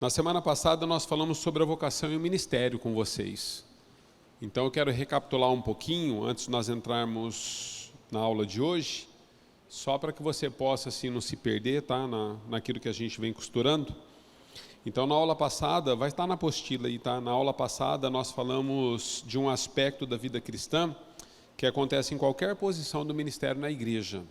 Na semana passada nós falamos sobre a vocação e o ministério com vocês. Então eu quero recapitular um pouquinho, antes de nós entrarmos na aula de hoje, só para que você possa assim não se perder, tá? Naquilo que a gente vem costurando. Então na aula passada, vai estar na apostila aí, tá? Na aula passada nós falamos de um aspecto da vida cristã que acontece em qualquer posição do ministério na igreja.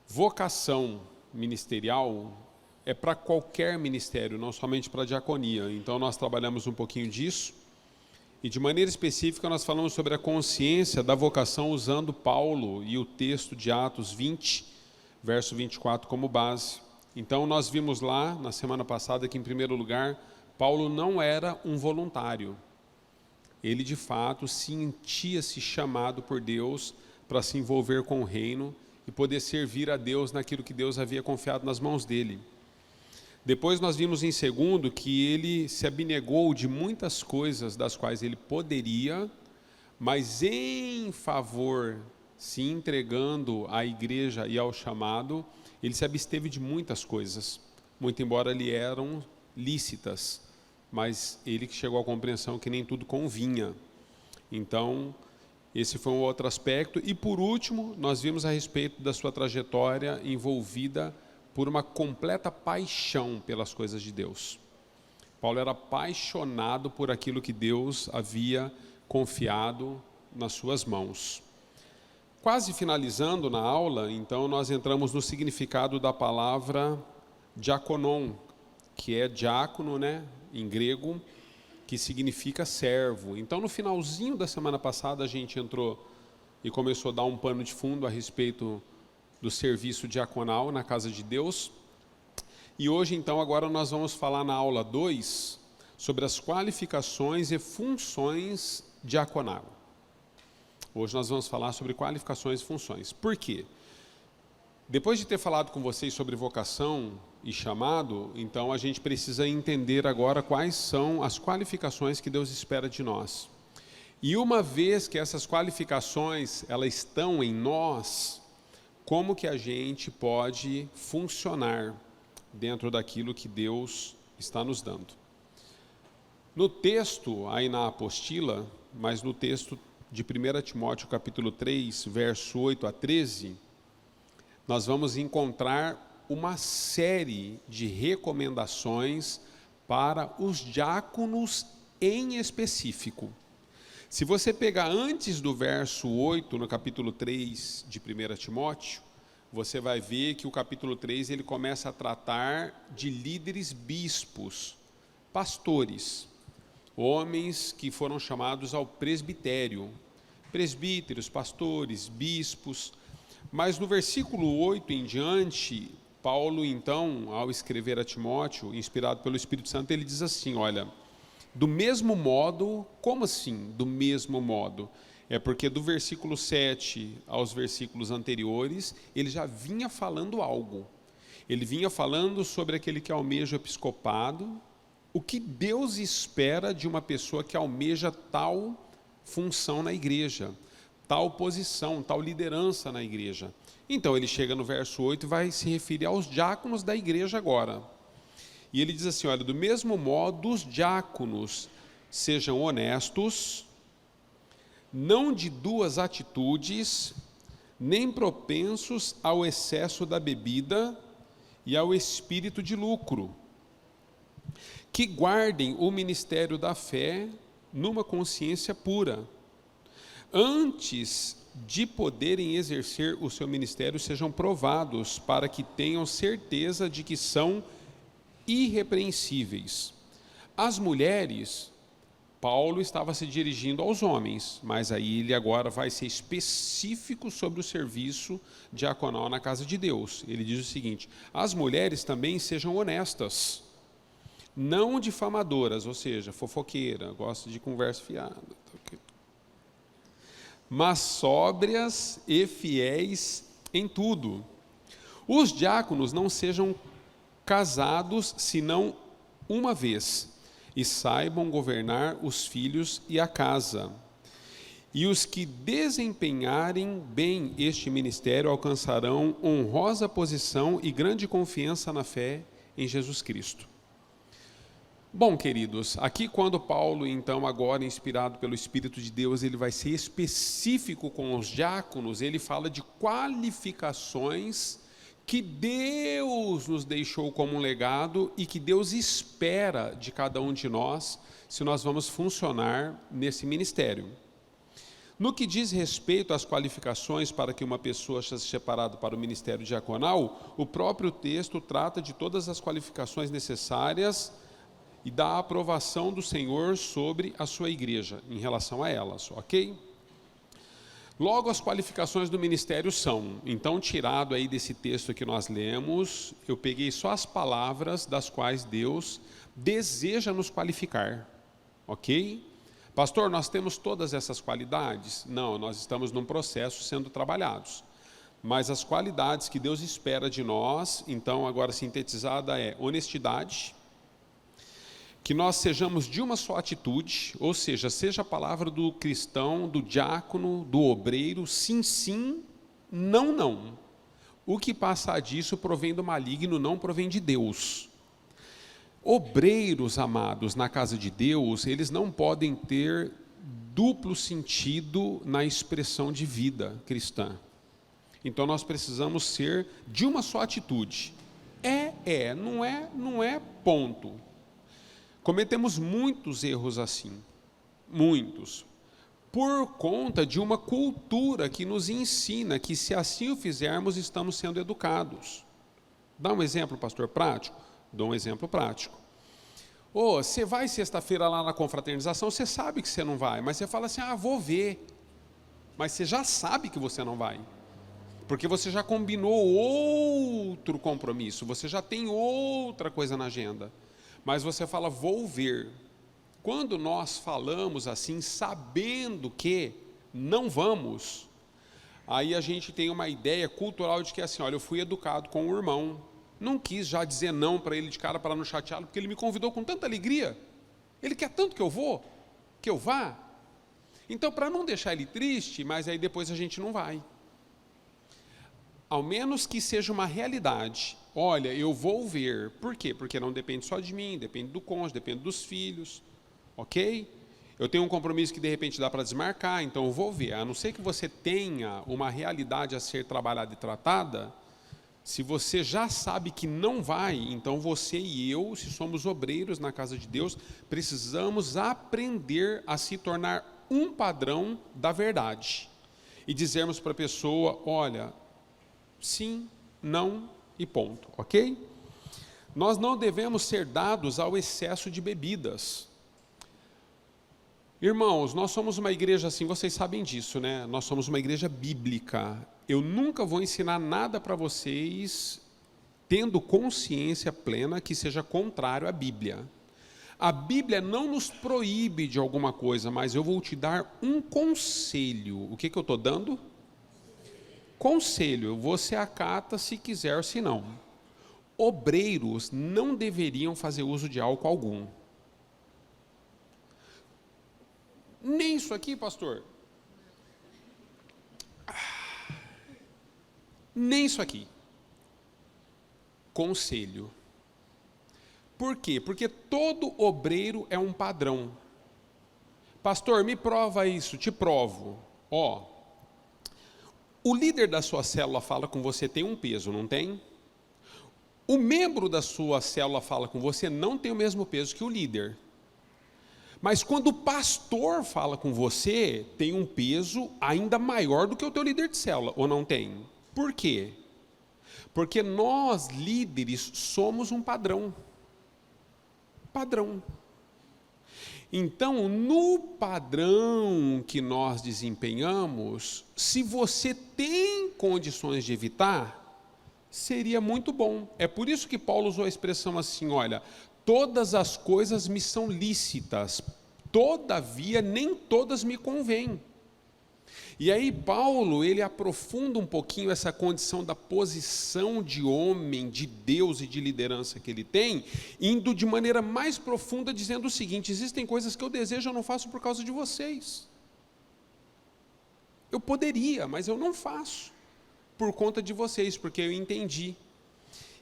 Vocação ministerial é para qualquer ministério, não somente para a diaconia. Então nós trabalhamos um pouquinho disso. E de maneira específica nós falamos sobre a consciência da vocação usando Paulo e o texto de Atos 20, verso 24 como base. Então nós vimos lá, na semana passada, que em primeiro lugar, Paulo não era um voluntário. Ele de fato sentia-se chamado por Deus para se envolver com o reino e poder servir a Deus naquilo que Deus havia confiado nas mãos dele. Depois nós vimos em segundo que ele se abnegou de muitas coisas das quais ele poderia, mas em favor, se entregando à igreja e ao chamado, ele se absteve de muitas coisas, muito embora lhe eram lícitas, mas ele que chegou à compreensão que nem tudo convinha. Então, esse foi um outro aspecto. E por último, nós vimos a respeito da sua trajetória envolvida por uma completa paixão pelas coisas de Deus. Paulo era apaixonado por aquilo que Deus havia confiado nas suas mãos. Quase finalizando na aula, então nós entramos no significado da palavra diakonon, que é diácono, né, em grego, que significa servo. Então no finalzinho da semana passada a gente entrou e começou a dar um pano de fundo a respeito do serviço diaconal na casa de Deus. E hoje, então, agora nós vamos falar na aula 2 sobre as qualificações e funções diaconal. Hoje nós vamos falar sobre qualificações e funções. Por quê? Depois de ter falado com vocês sobre vocação e chamado, então a gente precisa entender agora quais são as qualificações que Deus espera de nós. E uma vez que essas qualificações elas estão em nós, como que a gente pode funcionar dentro daquilo que Deus está nos dando. No texto, aí na apostila, mas no texto de 1 Timóteo capítulo 3, verso 8 a 13, nós vamos encontrar uma série de recomendações para os diáconos em específico. Se você pegar antes do verso 8, no capítulo 3 de 1 Timóteo, você vai ver que o capítulo 3 ele começa a tratar de líderes bispos, pastores, homens que foram chamados ao presbitério, presbíteros, pastores, bispos. Mas no versículo 8 em diante, Paulo então, ao escrever a Timóteo, inspirado pelo Espírito Santo, ele diz assim, olha, do mesmo modo, como assim, do mesmo modo? É porque do versículo 7 aos versículos anteriores, ele já vinha falando algo. Ele vinha falando sobre aquele que almeja o episcopado, o que Deus espera de uma pessoa que almeja tal função na igreja, tal posição, tal liderança na igreja. Então ele chega no verso 8 e vai se referir aos diáconos da igreja agora. E ele diz assim, olha, do mesmo modo, os diáconos sejam honestos, não de duas atitudes, nem propensos ao excesso da bebida e ao espírito de lucro, que guardem o ministério da fé numa consciência pura. Antes de poderem exercer o seu ministério, sejam provados, para que tenham certeza de que são irrepreensíveis. As mulheres, Paulo estava se dirigindo aos homens, mas aí ele agora vai ser específico sobre o serviço diaconal na casa de Deus. Ele diz o seguinte, as mulheres também sejam honestas, não difamadoras, ou seja, fofoqueira, gosta de conversa fiada, mas sóbrias e fiéis em tudo. Os diáconos não sejam casados senão uma vez, e saibam governar os filhos e a casa. E os que desempenharem bem este ministério alcançarão honrosa posição e grande confiança na fé em Jesus Cristo. Bom, queridos, aqui quando Paulo, então, agora inspirado pelo Espírito de Deus, ele vai ser específico com os diáconos, ele fala de qualificações que Deus nos deixou como um legado e que Deus espera de cada um de nós, se nós vamos funcionar nesse ministério. No que diz respeito às qualificações para que uma pessoa seja separada para o ministério diaconal, o próprio texto trata de todas as qualificações necessárias e da aprovação do Senhor sobre a sua igreja, em relação a elas, ok? Logo, as qualificações do ministério são, então, tirado aí desse texto que nós lemos, eu peguei só as palavras das quais Deus deseja nos qualificar, ok? Pastor, nós temos todas essas qualidades? Não, nós estamos num processo sendo trabalhados. Mas as qualidades que Deus espera de nós, então, agora sintetizada é honestidade, que nós sejamos de uma só atitude, ou seja a palavra do cristão, do diácono, do obreiro, sim, sim, não, não. O que passar disso provém do maligno, não provém de Deus. Obreiros, amados, na casa de Deus, eles não podem ter duplo sentido na expressão de vida cristã. Então nós precisamos ser de uma só atitude. Não é, ponto. Cometemos muitos erros assim, muitos, por conta de uma cultura que nos ensina que se assim o fizermos, estamos sendo educados. Dá um exemplo, pastor, prático? Dou um exemplo prático. Você vai sexta-feira lá na confraternização, você sabe que você não vai, mas você fala assim, vou ver. Mas você já sabe que você não vai, porque você já combinou outro compromisso, você já tem outra coisa na agenda. Mas você fala, vou ver. Quando nós falamos assim, sabendo que não vamos, aí a gente tem uma ideia cultural de que assim, olha, eu fui educado com o irmão, não quis já dizer não para ele de cara para não chateá-lo, porque ele me convidou com tanta alegria, ele quer tanto que eu vá. Então, para não deixar ele triste, mas aí depois a gente não vai. Ao menos que seja uma realidade. Olha, eu vou ver. Por quê? Porque não depende só de mim, depende do cônjuge, depende dos filhos, ok? Eu tenho um compromisso que de repente dá para desmarcar, então eu vou ver. A não ser que você tenha uma realidade a ser trabalhada e tratada, se você já sabe que não vai, então você e eu, se somos obreiros na casa de Deus, precisamos aprender a se tornar um padrão da verdade. E dizermos para a pessoa, olha, sim, não e ponto, ok? Nós não devemos ser dados ao excesso de bebidas. Irmãos, nós somos uma igreja assim, vocês sabem disso, né? Nós somos uma igreja bíblica. Eu nunca vou ensinar nada para vocês tendo consciência plena que seja contrário à Bíblia. A Bíblia não nos proíbe de alguma coisa, mas eu vou te dar um conselho. O que eu estou dando? Conselho, você acata se quiser, se não. Obreiros não deveriam fazer uso de álcool algum. Nem isso aqui, pastor. Nem isso aqui. Conselho. Por quê? Porque todo obreiro é um padrão. Pastor, me prova isso, te provo. O líder da sua célula fala com você, tem um peso, não tem? O membro da sua célula fala com você, não tem o mesmo peso que o líder. Mas quando o pastor fala com você, tem um peso ainda maior do que o teu líder de célula, ou não tem? Por quê? Porque nós, líderes, somos um padrão. Padrão. Então, no padrão que nós desempenhamos, se você tem condições de evitar, seria muito bom. É por isso que Paulo usou a expressão assim, olha, todas as coisas me são lícitas, todavia nem todas me convêm. E aí Paulo, ele aprofunda um pouquinho essa condição da posição de homem, de Deus e de liderança que ele tem, indo de maneira mais profunda, dizendo o seguinte, existem coisas que eu desejo, eu não faço por causa de vocês. Eu poderia, mas eu não faço, por conta de vocês, porque eu entendi.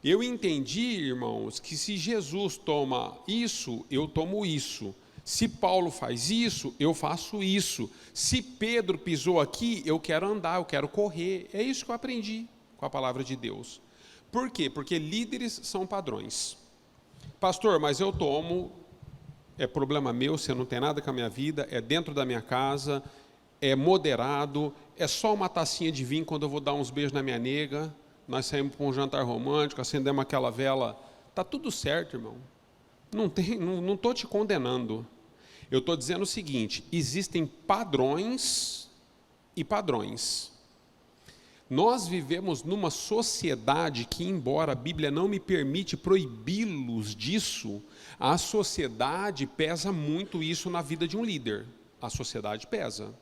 Eu entendi, irmãos, que se Jesus toma isso, eu tomo isso. Se Paulo faz isso, eu faço isso. Se Pedro pisou aqui, eu quero andar, eu quero correr. É isso que eu aprendi com a palavra de Deus. Por quê? Porque líderes são padrões. Pastor, mas eu tomo, é problema meu, você não tem nada com a minha vida, é dentro da minha casa, é moderado, é só uma tacinha de vinho quando eu vou dar uns beijos na minha nega, nós saímos para um jantar romântico, acendemos aquela vela, está tudo certo, irmão. Não estou te condenando. Eu estou dizendo o seguinte, existem padrões e padrões. Nós vivemos numa sociedade que, embora a Bíblia não me permite proibi-los disso, a sociedade pesa muito isso na vida de um líder. A sociedade pesa.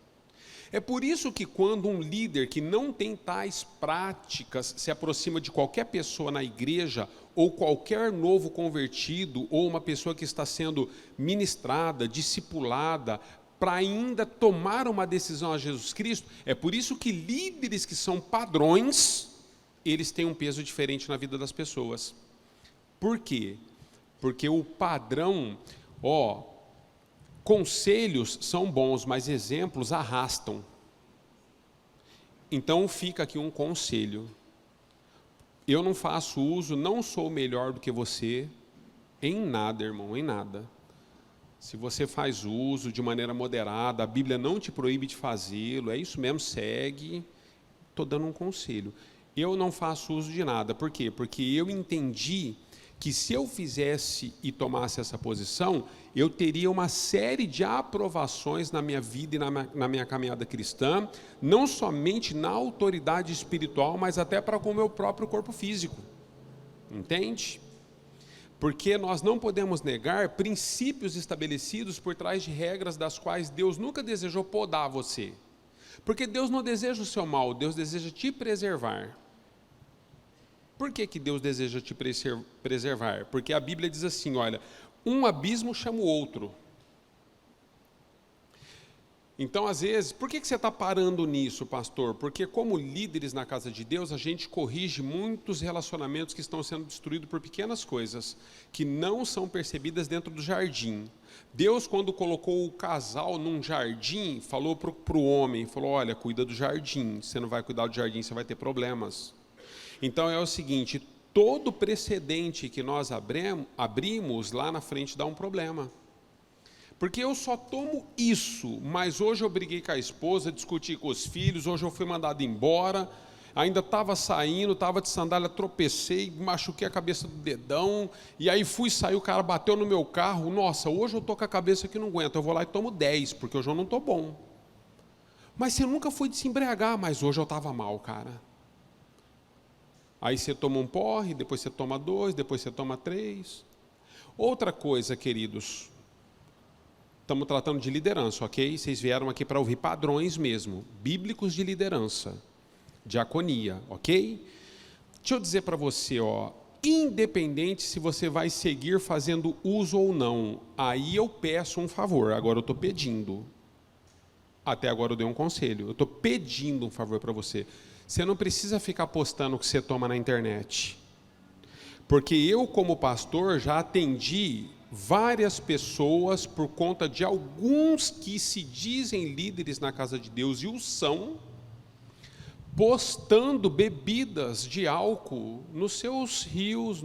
É por isso que quando um líder que não tem tais práticas se aproxima de qualquer pessoa na igreja, ou qualquer novo convertido, ou uma pessoa que está sendo ministrada, discipulada, para ainda tomar uma decisão a Jesus Cristo, é por isso que líderes que são padrões, eles têm um peso diferente na vida das pessoas. Por quê? Porque o padrão, conselhos são bons, mas exemplos arrastam. Então fica aqui um conselho. Eu não faço uso, não sou melhor do que você, em nada, irmão, em nada. Se você faz uso de maneira moderada, a Bíblia não te proíbe de fazê-lo, é isso mesmo, segue. Estou dando um conselho. Eu não faço uso de nada, por quê? Porque eu entendi que se eu fizesse e tomasse essa posição, eu teria uma série de aprovações na minha vida e na minha caminhada cristã, não somente na autoridade espiritual, mas até para com o meu próprio corpo físico. Entende? Porque nós não podemos negar princípios estabelecidos por trás de regras das quais Deus nunca desejou podar você. Porque Deus não deseja o seu mal, Deus deseja te preservar. Por que Deus deseja te preservar? Porque a Bíblia diz assim, olha, um abismo chama o outro. Então, às vezes, por que você está parando nisso, pastor? Porque como líderes na casa de Deus, a gente corrige muitos relacionamentos que estão sendo destruídos por pequenas coisas, que não são percebidas dentro do jardim. Deus, quando colocou o casal num jardim, falou para o homem, falou, olha, cuida do jardim, você não vai cuidar do jardim, você vai ter problemas. Então é o seguinte, todo precedente que nós abrimos lá na frente dá um problema. Porque eu só tomo isso, mas hoje eu briguei com a esposa, discuti com os filhos, hoje eu fui mandado embora, ainda estava saindo, estava de sandália, tropecei, machuquei a cabeça do dedão, e aí fui sair, o cara bateu no meu carro, nossa, hoje eu estou com a cabeça que não aguento, eu vou lá e tomo 10, porque hoje eu não estou bom. Mas você nunca foi de se embriagar, mas hoje eu estava mal, cara. Aí você toma um porre, depois você toma 2, depois você toma 3. Outra coisa, queridos, estamos tratando de liderança, ok? Vocês vieram aqui para ouvir padrões mesmo, bíblicos de liderança, diaconia, ok? Deixa eu dizer para você, independente se você vai seguir fazendo uso ou não, aí eu peço um favor, agora eu estou pedindo. Até agora eu dei um conselho, eu estou pedindo um favor para você. Você não precisa ficar postando o que você toma na internet. Porque eu, como pastor, já atendi várias pessoas por conta de alguns que se dizem líderes na casa de Deus e o são, postando bebidas de álcool nos seus rios,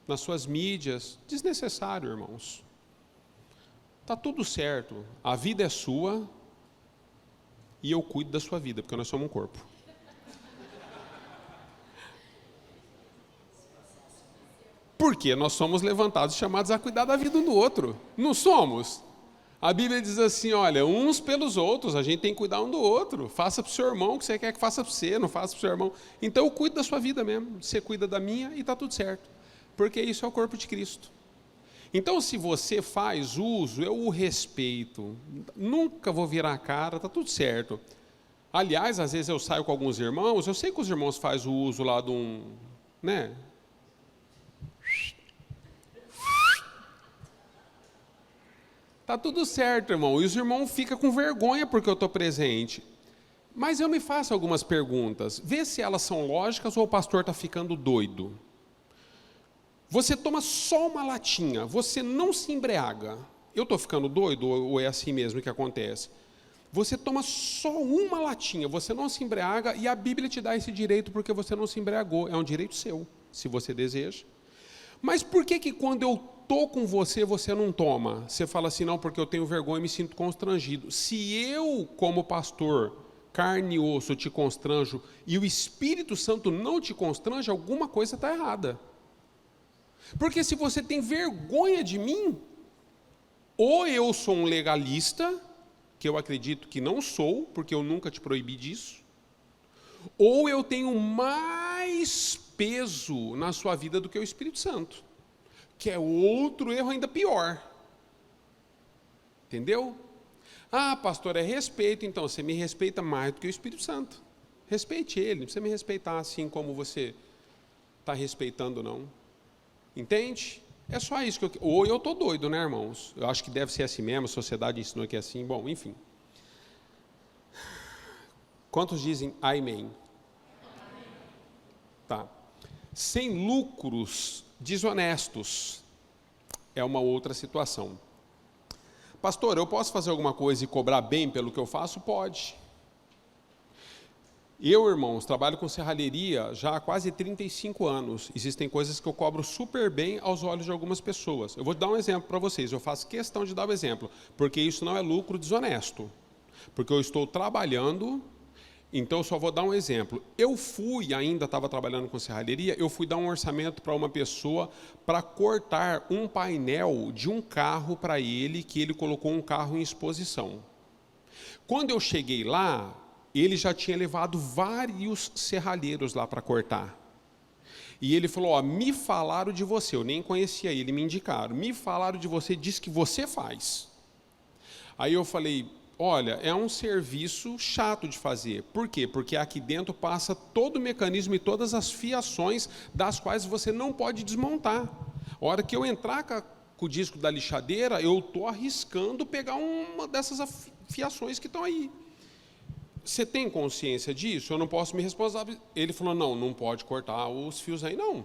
nas suas mídias. Desnecessário, irmãos. Está tudo certo, a vida é sua e eu cuido da sua vida, porque nós somos um corpo. Porque nós somos levantados e chamados a cuidar da vida um do outro. Não somos? A Bíblia diz assim, olha, uns pelos outros, a gente tem que cuidar um do outro. Faça para o seu irmão o que você quer que faça para você, não faça para o seu irmão. Então eu cuido da sua vida mesmo, você cuida da minha e está tudo certo. Porque isso é o corpo de Cristo. Então se você faz uso, eu o respeito. Nunca vou virar a cara, está tudo certo. Aliás, às vezes eu saio com alguns irmãos, eu sei que os irmãos fazem o uso lá de um, né? Tá tudo certo, irmão. E os irmãos ficam com vergonha porque eu estou presente. Mas eu me faço algumas perguntas. Vê se elas são lógicas ou o pastor está ficando doido. Você toma só uma latinha, você não se embriaga. Eu estou ficando doido ou é assim mesmo que acontece? Você toma só uma latinha, você não se embriaga e a Bíblia te dá esse direito porque você não se embriagou. É um direito seu, se você deseja. Mas por que quando eu estou com você, você não toma? Você fala assim, não, porque eu tenho vergonha e me sinto constrangido. Se eu, como pastor, carne e osso, te constranjo e o Espírito Santo não te constrange, alguma coisa está errada. Porque se você tem vergonha de mim, ou eu sou um legalista, que eu acredito que não sou, porque eu nunca te proibi disso, ou eu tenho mais peso na sua vida do que o Espírito Santo, que é outro erro ainda pior. Entendeu? Ah, pastor, é respeito, então você me respeita mais do que o Espírito Santo. Respeite ele, não precisa me respeitar assim como você está respeitando, não. Entende? É só isso que eu... Ou eu estou doido, né, irmãos? Eu acho que deve ser assim mesmo, a sociedade ensinou que é assim. Bom, enfim. Quantos dizem amém? Tá. Sem lucros desonestos é uma outra situação. Pastor, eu posso fazer alguma coisa e cobrar bem pelo que eu faço? Pode. Eu, irmãos, trabalho com serralheria já há quase 35 anos. Existem coisas que eu cobro super bem aos olhos de algumas pessoas. Eu vou dar um exemplo para vocês, eu faço questão de dar um exemplo, porque isso não é lucro desonesto. Porque eu estou trabalhando, então eu só vou dar um exemplo. Eu ainda estava trabalhando com serralheria, eu fui dar um orçamento para uma pessoa para cortar um painel de um carro para ele, que ele colocou um carro em exposição. Quando eu cheguei lá, ele já tinha levado vários serralheiros lá para cortar. E ele falou, me falaram de você, eu nem conhecia ele, me indicaram, me falaram de você, diz que você faz. Aí eu falei, olha, é um serviço chato de fazer. Por quê? Porque aqui dentro passa todo o mecanismo e todas as fiações das quais você não pode desmontar. A hora que eu entrar com o disco da lixadeira, eu estou arriscando pegar uma dessas fiações que estão aí. Você tem consciência disso? Eu não posso me responsabilizar. Ele falou, não pode cortar os fios aí, não.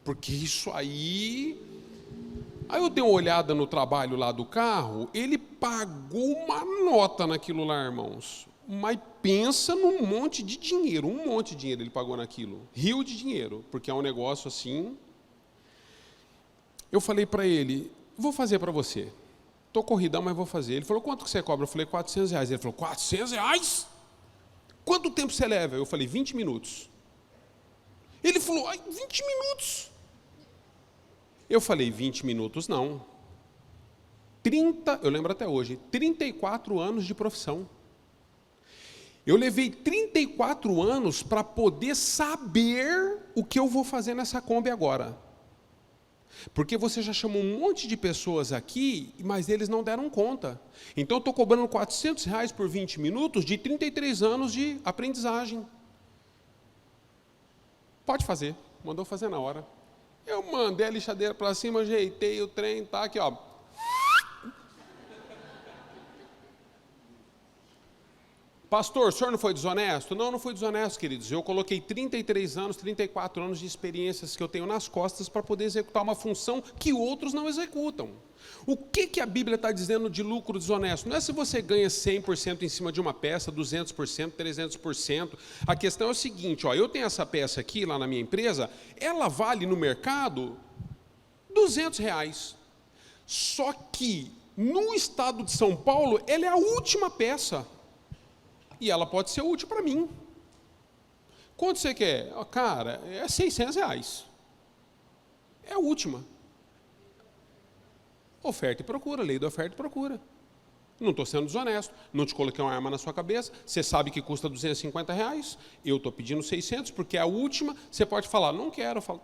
Porque isso aí... Aí eu dei uma olhada no trabalho lá do carro, ele pagou uma nota naquilo lá, irmãos. Mas pensa num monte de dinheiro, ele pagou naquilo. Rio de dinheiro, porque é um negócio assim. Eu falei para ele, vou fazer para você. Estou corridão, mas vou fazer. Ele falou, quanto que você cobra? Eu falei, R$400. Ele falou, R$400? Quanto tempo você leva? Eu falei, 20 minutos. Ele falou, 20 minutos? Eu falei, 20 minutos não. Eu lembro até hoje, 34 anos de profissão. Eu levei 34 anos para poder saber o que eu vou fazer nessa Kombi agora. Porque você já chamou um monte de pessoas aqui, mas eles não deram conta. Então eu estou cobrando R$400 por 20 minutos de 33 anos de aprendizagem. Pode fazer, mandou fazer na hora. Eu mandei a lixadeira para cima, ajeitei o trem, tá aqui, ó. Pastor, o senhor não foi desonesto? Não, não fui desonesto, queridos. Eu coloquei 33 anos, 34 anos de experiências que eu tenho nas costas para poder executar uma função que outros não executam. O que a Bíblia está dizendo de lucro desonesto? Não é se você ganha 100% em cima de uma peça, 200%, 300%. A questão é o seguinte, eu tenho essa peça aqui, lá na minha empresa, ela vale no mercado R$200. Só que, no estado de São Paulo, ela é a última peça. E ela pode ser útil para mim. Quanto você quer? Cara, é R$600. É a última. Oferta e procura, lei da oferta e procura. Não estou sendo desonesto, não te coloquei uma arma na sua cabeça, você sabe que custa R$250, eu estou pedindo 600, porque é a última, você pode falar, não quero, eu falo,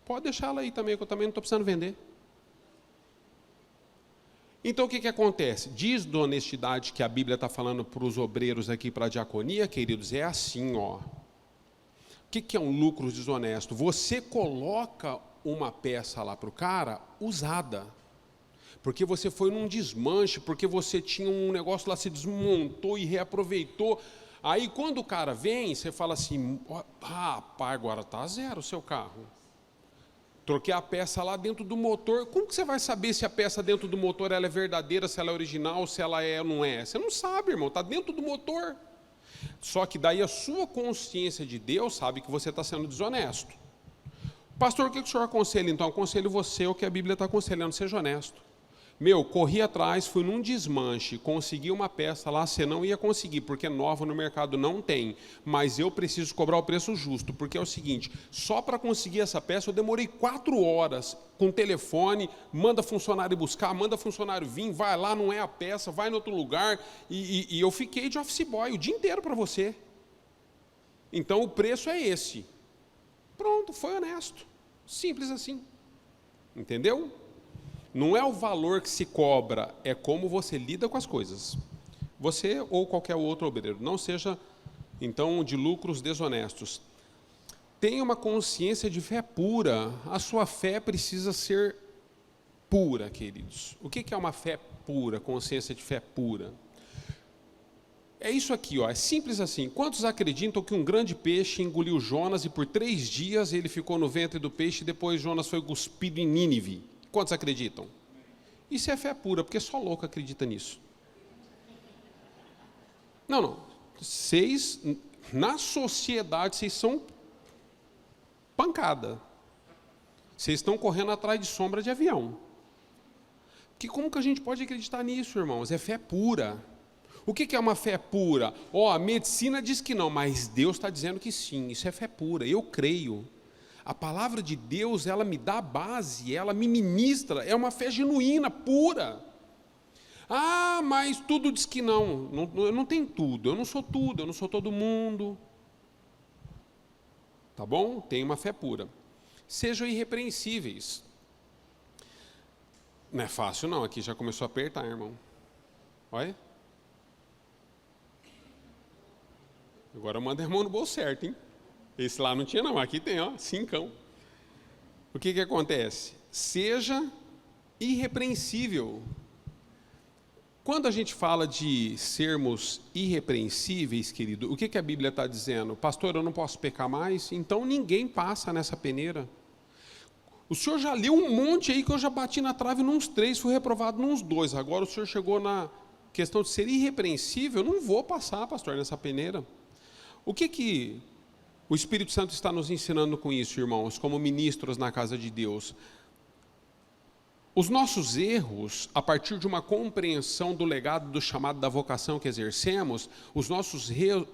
pode deixar ela aí também, que eu também não estou precisando vender. Então o que acontece? Diz da honestidade que a Bíblia está falando para os obreiros aqui, para a diaconia, queridos, é assim, O que é um lucro desonesto? Você coloca uma peça lá para o cara usada, porque você foi num desmanche, porque você tinha um negócio lá, se desmontou e reaproveitou. Aí quando o cara vem, você fala assim, rapaz, agora está zero o seu carro. Troquei a peça lá dentro do motor. Como que você vai saber se a peça dentro do motor ela é verdadeira, se ela é original, se ela é ou não é? Você não sabe, irmão, está dentro do motor. Só que daí a sua consciência de Deus sabe que você está sendo desonesto. Pastor, o que o senhor aconselha? Então, aconselho você o que a Bíblia está aconselhando, seja honesto. Corri atrás, fui num desmanche, consegui uma peça lá, você não ia conseguir, porque nova no mercado não tem, mas eu preciso cobrar o preço justo, porque é o seguinte, só para conseguir essa peça eu demorei 4 horas, com telefone, manda funcionário buscar, manda funcionário vir, vai lá, não é a peça, vai em outro lugar, e eu fiquei de office boy o dia inteiro para você. Então o preço é esse. Pronto, foi honesto, simples assim, entendeu? Não é o valor que se cobra, é como você lida com as coisas. Você ou qualquer outro obreiro. Não seja, então, de lucros desonestos. Tenha uma consciência de fé pura. A sua fé precisa ser pura, queridos. O que é uma fé pura, consciência de fé pura? É isso aqui, ó, é simples assim. Quantos acreditam que um grande peixe engoliu Jonas e por 3 dias ele ficou no ventre do peixe e depois Jonas foi cuspido em Nínive? Quantos acreditam? Isso é fé pura, porque só louco acredita nisso. Não. Vocês, na sociedade, vocês são pancada. Vocês estão correndo atrás de sombra de avião. Porque como que a gente pode acreditar nisso, irmãos? É fé pura. O que é uma fé pura? A medicina diz que não, mas Deus está dizendo que sim. Isso é fé pura, eu creio. A palavra de Deus, ela me dá a base, ela me ministra, é uma fé genuína, pura. Mas tudo diz que não. Eu não tenho tudo, eu não sou tudo, eu não sou todo mundo. Tá bom? Tem uma fé pura. Sejam irrepreensíveis. Não é fácil não, aqui já começou a apertar, irmão. Olha. Agora manda a irmão no bolso certo, hein? Esse lá não tinha não, aqui tem, 5. O que acontece? Seja irrepreensível. Quando a gente fala de sermos irrepreensíveis, querido, o que a Bíblia está dizendo? Pastor, eu não posso pecar mais? Então ninguém passa nessa peneira. O senhor já leu um monte aí que eu já bati na trave nos 3, fui reprovado nos 2. Agora o senhor chegou na questão de ser irrepreensível, eu não vou passar, pastor, nessa peneira. O que o Espírito Santo está nos ensinando com isso, irmãos, como ministros na casa de Deus? Os nossos erros, a partir de uma compreensão do legado do chamado da vocação que exercemos, os nossos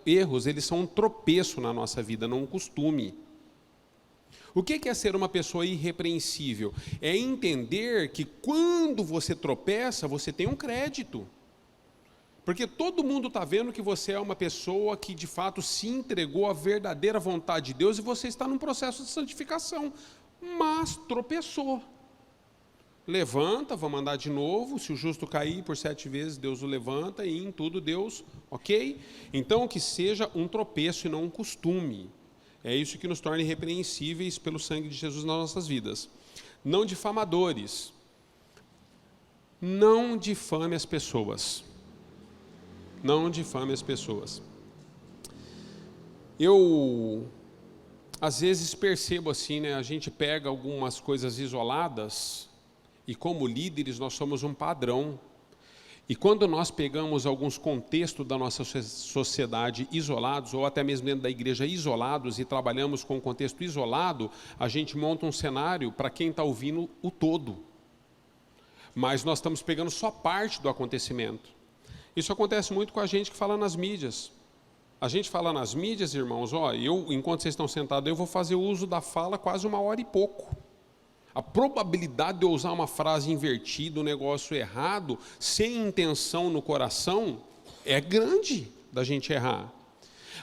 erros, eles são um tropeço na nossa vida, não um costume. O que é ser uma pessoa irrepreensível? É entender que quando você tropeça, você tem um crédito. Porque todo mundo está vendo que você é uma pessoa que de fato se entregou à verdadeira vontade de Deus e você está num processo de santificação, mas tropeçou. Levanta, vamos andar de novo, se o justo cair por 7 vezes, Deus o levanta e em tudo Deus, ok? Então que seja um tropeço e não um costume. É isso que nos torna irrepreensíveis pelo sangue de Jesus nas nossas vidas. Não difamadores. Não difame as pessoas. Não difame as pessoas. Eu, às vezes, percebo assim, a gente pega algumas coisas isoladas e, como líderes, nós somos um padrão. E quando nós pegamos alguns contextos da nossa sociedade isolados, ou até mesmo dentro da igreja isolados, e trabalhamos com um contexto isolado, a gente monta um cenário para quem está ouvindo o todo. Mas nós estamos pegando só parte do acontecimento. Isso acontece muito com a gente que fala nas mídias. A gente fala nas mídias, irmãos, enquanto vocês estão sentados, eu vou fazer uso da fala quase 1 hora e pouco. A probabilidade de eu usar uma frase invertida, um negócio errado, sem intenção no coração, é grande da gente errar.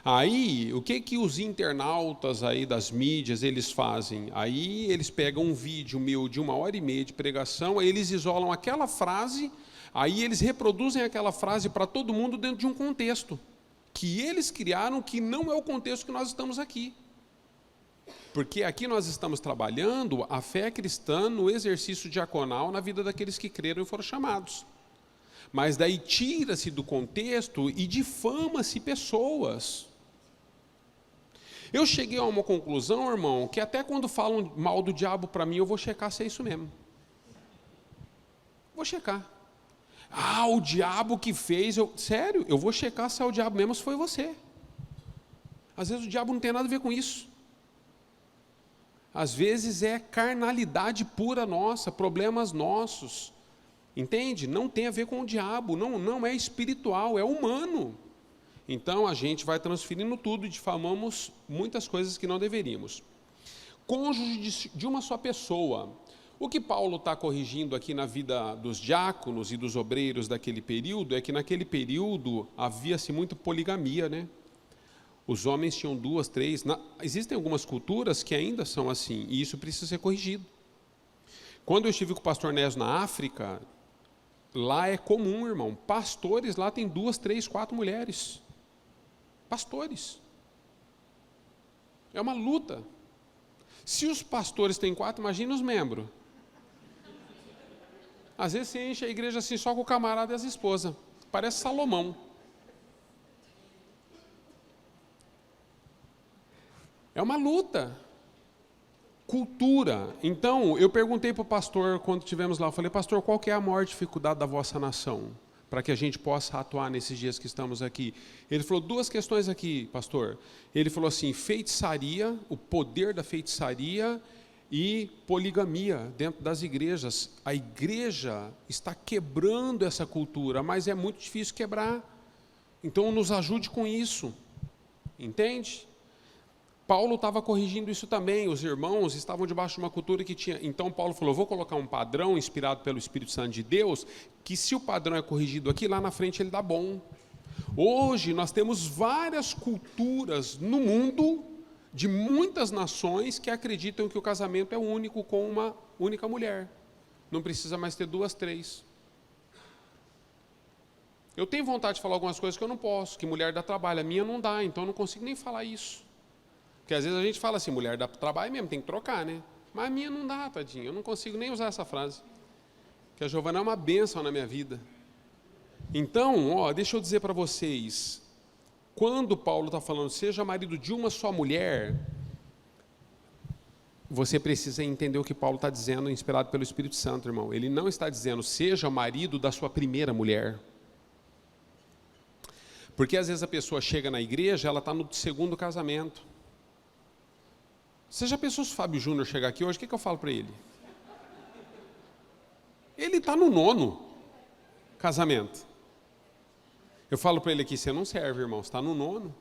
Aí, o que os internautas aí das mídias, eles fazem? Aí eles pegam um vídeo meu de 1 hora e meia de pregação, aí eles isolam aquela frase, aí eles reproduzem aquela frase para todo mundo dentro de um contexto que eles criaram, que não é o contexto que nós estamos aqui. Porque aqui nós estamos trabalhando a fé cristã no exercício diaconal na vida daqueles que creram e foram chamados. Mas daí tira-se do contexto e difama-se pessoas. Eu cheguei a uma conclusão, irmão, que até quando falam mal do diabo para mim, eu vou checar se é isso mesmo. Vou checar. Ah, o diabo que fez... Sério, eu vou checar se é o diabo mesmo, se foi você. Às vezes o diabo não tem nada a ver com isso. Às vezes é carnalidade pura nossa, problemas nossos. Entende? Não tem a ver com o diabo, não é espiritual, é humano. Então a gente vai transferindo tudo e difamamos muitas coisas que não deveríamos. Cônjuge de uma só pessoa. O que Paulo está corrigindo aqui na vida dos diáconos e dos obreiros daquele período é que naquele período havia-se muito poligamia, né? Os homens tinham 2, 3. Existem algumas culturas que ainda são assim, e isso precisa ser corrigido. Quando eu estive com o pastor Nésio na África, lá é comum, irmão. Pastores lá têm 2, 3, 4 mulheres. Pastores. É uma luta. Se os pastores têm 4, imagina os membros. Às vezes você enche a igreja assim só com o camarada e as esposas. Parece Salomão. É uma luta. Cultura. Então, eu perguntei para o pastor, quando estivemos lá, eu falei, pastor, qual que é a maior dificuldade da vossa nação? Para que a gente possa atuar nesses dias que estamos aqui. Ele falou 2 questões aqui, pastor. Ele falou assim, feitiçaria, o poder da feitiçaria e poligamia dentro das igrejas. A igreja está quebrando essa cultura, mas é muito difícil quebrar. Então, nos ajude com isso. Entende? Paulo estava corrigindo isso também, os irmãos estavam debaixo de uma cultura que tinha... Então Paulo falou, vou colocar um padrão inspirado pelo Espírito Santo de Deus, que se o padrão é corrigido aqui, lá na frente ele dá bom. Hoje nós temos várias culturas no mundo, de muitas nações, que acreditam que o casamento é único com uma única mulher. Não precisa mais ter 2, 3. Eu tenho vontade de falar algumas coisas que eu não posso, que mulher dá trabalho, a minha não dá, então eu não consigo nem falar isso. Porque às vezes a gente fala assim, mulher dá trabalho mesmo, tem que trocar, né? Mas a minha não dá, tadinha, eu não consigo nem usar essa frase. Porque a Giovana é uma bênção na minha vida. Então, deixa eu dizer para vocês, quando Paulo está falando, seja marido de uma só mulher, você precisa entender o que Paulo está dizendo, inspirado pelo Espírito Santo, irmão. Ele não está dizendo, seja marido da sua primeira mulher. Porque às vezes a pessoa chega na igreja, ela está no 2º casamento. Você já pensou se o Fábio Júnior chegar aqui hoje, o que eu falo para ele? Ele está no 9º casamento. Eu falo para ele aqui, você não serve, irmão, você está no 9º.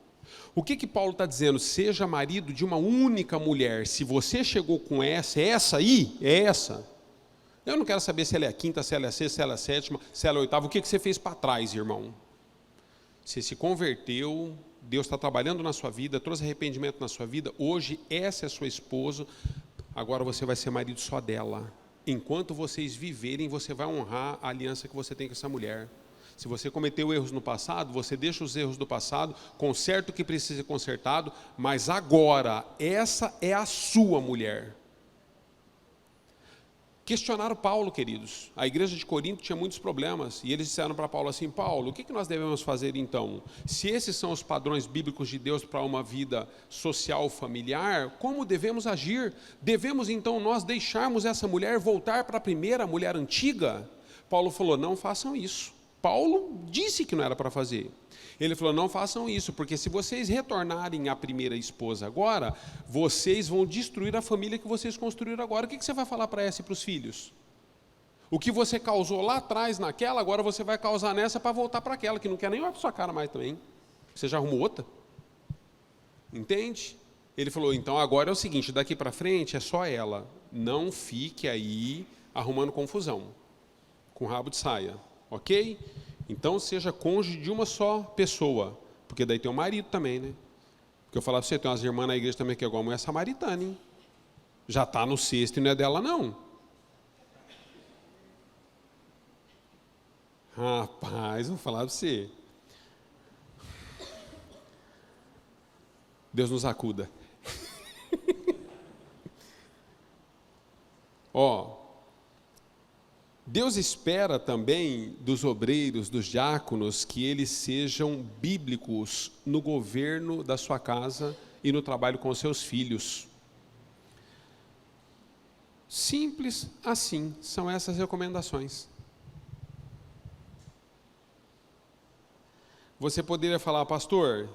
O que Paulo está dizendo? Seja marido de uma única mulher. Se você chegou com essa aí, é essa. Eu não quero saber se ela é a 5ª, se ela é a 6ª, se ela é a 7ª, se ela é a 8ª. O que você fez para trás, irmão? Você se converteu, Deus está trabalhando na sua vida, trouxe arrependimento na sua vida, hoje essa é a sua esposa, agora você vai ser marido só dela. Enquanto vocês viverem, você vai honrar a aliança que você tem com essa mulher. Se você cometeu erros no passado, você deixa os erros do passado, conserta o que precisa ser consertado, mas agora, essa é a sua mulher. Questionaram Paulo, queridos. A igreja de Corinto tinha muitos problemas, e eles disseram para Paulo assim, Paulo, o que nós devemos fazer então? Se esses são os padrões bíblicos de Deus para uma vida social, familiar, como devemos agir? Devemos então nós deixarmos essa mulher voltar para a primeira mulher antiga? Paulo falou, não façam isso. Paulo disse que não era para fazer. Ele falou, não façam isso, porque se vocês retornarem à primeira esposa agora, vocês vão destruir a família que vocês construíram agora. O que você vai falar para essa e para os filhos? O que você causou lá atrás naquela, agora você vai causar nessa para voltar para aquela, que não quer nem olhar para sua cara mais também. Você já arrumou outra? Entende? Ele falou, então agora é o seguinte, daqui para frente é só ela. Não fique aí arrumando confusão, com rabo de saia, ok? Então, seja cônjuge de uma só pessoa, porque daí tem o marido também, né? Porque eu falava para você, tem umas irmãs na igreja também que é igual a mulher samaritana, hein? Já está no 6º e não é dela, não. Rapaz, vou falar para você. Deus nos acuda. Deus espera também dos obreiros, dos diáconos, que eles sejam bíblicos no governo da sua casa e no trabalho com seus filhos. Simples assim, são essas recomendações. Você poderia falar, pastor,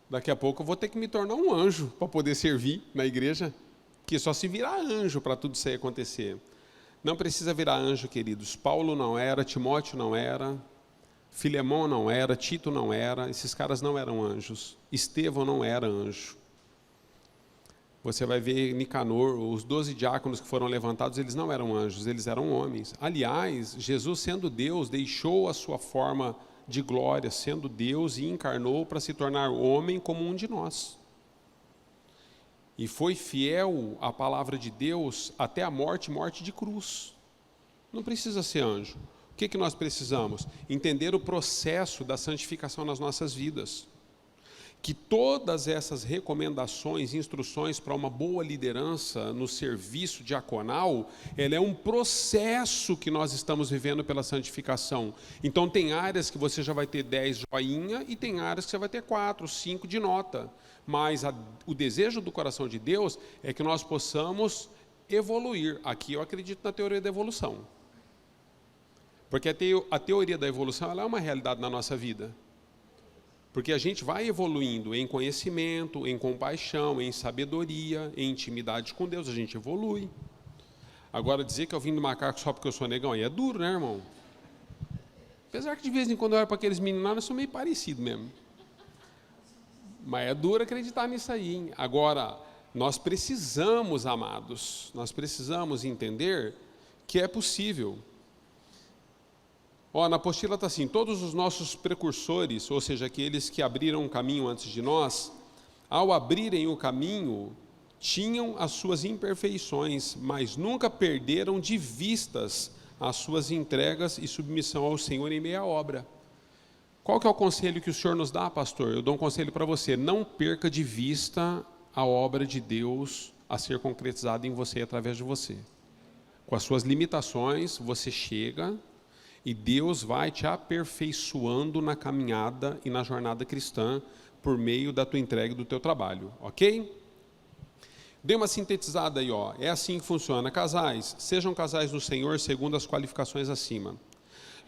daqui a pouco eu vou ter que me tornar um anjo para poder servir na igreja, que só se virar anjo para tudo isso aí acontecer. Não precisa virar anjo, queridos. Paulo não era, Timóteo não era, Filemão não era, Tito não era, esses caras não eram anjos. Estevão não era anjo. Você vai ver Nicanor, os 12 diáconos que foram levantados, eles não eram anjos, eles eram homens. Aliás, Jesus, sendo Deus, deixou a sua forma de glória, sendo Deus, e encarnou para se tornar homem como um de nós. E foi fiel à palavra de Deus até a morte de cruz. Não precisa ser anjo. O que nós precisamos? Entender o processo da santificação nas nossas vidas. Que todas essas recomendações, instruções para uma boa liderança no serviço diaconal, ela é um processo que nós estamos vivendo pela santificação. Então tem áreas que você já vai ter 10 joinha e tem áreas que você vai ter 4, 5 de nota. Mas o desejo do coração de Deus é que nós possamos evoluir. Aqui eu acredito na teoria da evolução. Porque a teoria da evolução ela é uma realidade na nossa vida. Porque a gente vai evoluindo em conhecimento, em compaixão, em sabedoria, em intimidade com Deus, a gente evolui. Agora, dizer que eu vim do macaco só porque eu sou negão, aí é duro, né, irmão? Apesar que de vez em quando eu olho para aqueles meninos lá, eu sou meio parecido mesmo. Mas é duro acreditar nisso aí, hein? Agora, nós precisamos, amados, nós precisamos entender que é possível. Na apostila está assim, todos os nossos precursores, ou seja, aqueles que abriram um caminho antes de nós, ao abrirem o caminho, tinham as suas imperfeições, mas nunca perderam de vistas as suas entregas e submissão ao Senhor em meia obra. Qual que é o conselho que o Senhor nos dá, pastor? Eu dou um conselho para você, não perca de vista a obra de Deus a ser concretizada em você e através de você. Com as suas limitações, você chega e Deus vai te aperfeiçoando na caminhada e na jornada cristã por meio da tua entrega e do teu trabalho, ok? Dei uma sintetizada aí, é assim que funciona. Casais, sejam casais no Senhor segundo as qualificações acima.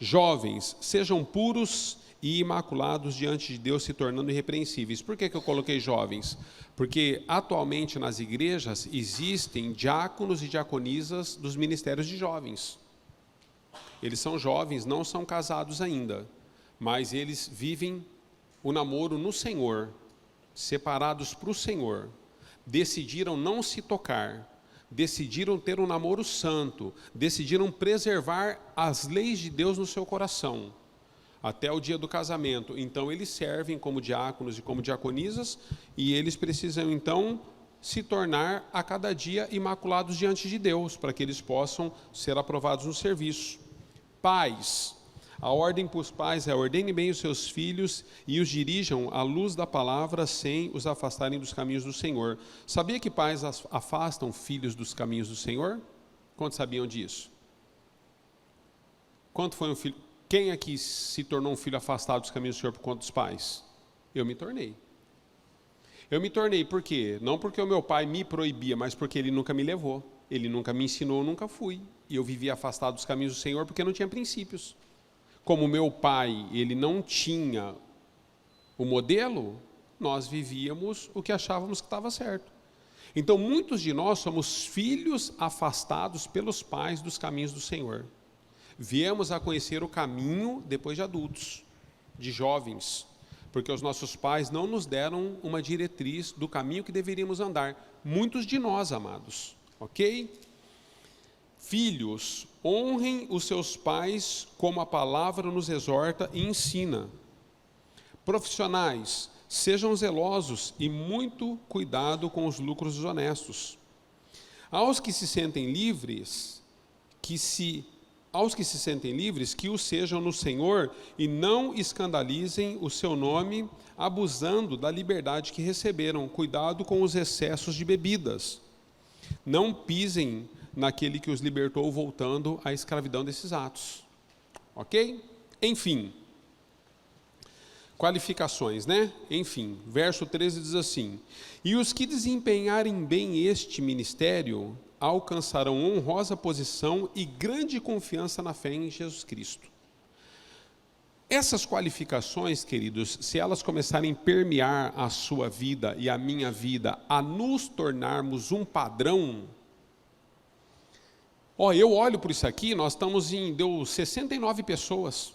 Jovens, sejam puros e imaculados diante de Deus, se tornando irrepreensíveis. Por que eu coloquei jovens? Porque atualmente nas igrejas existem diáconos e diaconisas dos ministérios de jovens. Eles são jovens, não são casados ainda, mas eles vivem o namoro no Senhor, separados para o Senhor. Decidiram não se tocar, decidiram ter um namoro santo, decidiram preservar as leis de Deus no seu coração, até o dia do casamento. Então eles servem como diáconos e como diaconisas, e eles precisam então se tornar a cada dia imaculados diante de Deus, para que eles possam ser aprovados no serviço. Pais, a ordem para os pais é: ordenem bem os seus filhos e os dirijam à luz da palavra, sem os afastarem dos caminhos do Senhor. Sabia que pais afastam filhos dos caminhos do Senhor? Quantos sabiam disso? Quanto foi um filho? Quem aqui se tornou um filho afastado dos caminhos do Senhor por conta dos pais? Eu me tornei. Eu me tornei por quê? Não porque o meu pai me proibia, mas porque ele nunca me levou. Ele nunca me ensinou, eu nunca fui. E eu vivia afastado dos caminhos do Senhor porque não tinha princípios. Como meu pai, ele não tinha o modelo, nós vivíamos o que achávamos que estava certo. Então, muitos de nós somos filhos afastados pelos pais dos caminhos do Senhor. Viemos a conhecer o caminho depois de adultos, de jovens, porque os nossos pais não nos deram uma diretriz do caminho que deveríamos andar. Muitos de nós, amados, ok? Filhos, honrem os seus pais como a palavra nos exorta e ensina. Profissionais, sejam zelosos e muito cuidado com os lucros honestos. Aos que se sentem livres, que o sejam no Senhor e não escandalizem o seu nome, abusando da liberdade que receberam. Cuidado com os excessos de bebidas. Não pisem naquele que os libertou, voltando à escravidão desses atos. Ok? Enfim. Qualificações, né? Enfim, verso 13 diz assim: e os que desempenharem bem este ministério alcançarão honrosa posição e grande confiança na fé em Jesus Cristo. Essas qualificações, queridos, se elas começarem a permear a sua vida e a minha vida, a nos tornarmos um padrão. Eu olho por isso aqui, nós estamos deu 69 pessoas.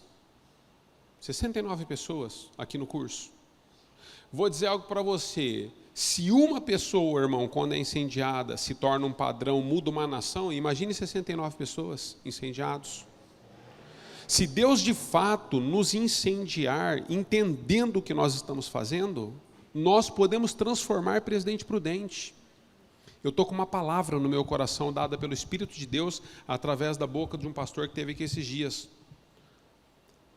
69 pessoas aqui no curso. Vou dizer algo para você. Se uma pessoa, irmão, quando é incendiada, se torna um padrão, muda uma nação, imagine 69 pessoas incendiados. Se Deus de fato nos incendiar, entendendo o que nós estamos fazendo, nós podemos transformar Presidente Prudente. Eu estou com uma palavra no meu coração, dada pelo Espírito de Deus, através da boca de um pastor que teve aqui esses dias.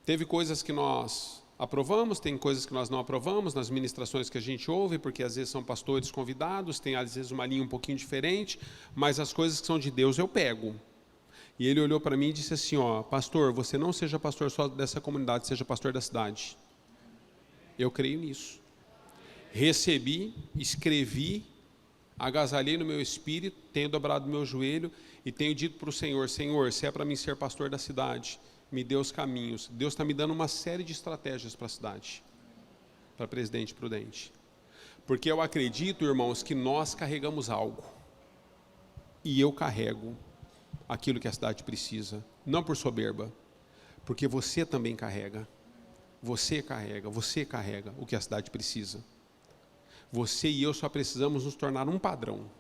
Teve coisas que nós aprovamos, tem coisas que nós não aprovamos, nas ministrações que a gente ouve, porque às vezes são pastores convidados, tem às vezes uma linha um pouquinho diferente, mas as coisas que são de Deus eu pego. E ele olhou para mim e disse assim, pastor, você não seja pastor só dessa comunidade, seja pastor da cidade. Eu creio nisso. Recebi, escrevi, agasalhei no meu espírito, tenho dobrado meu joelho e tenho dito para o Senhor, Senhor, se é para mim ser pastor da cidade, me dê os caminhos. Deus está me dando uma série de estratégias para a cidade, para Presidente Prudente. Porque eu acredito, irmãos, que nós carregamos algo. E eu carrego aquilo que a cidade precisa. Não por soberba, porque você também carrega. Você carrega o que a cidade precisa. Você e eu só precisamos nos tornar um padrão.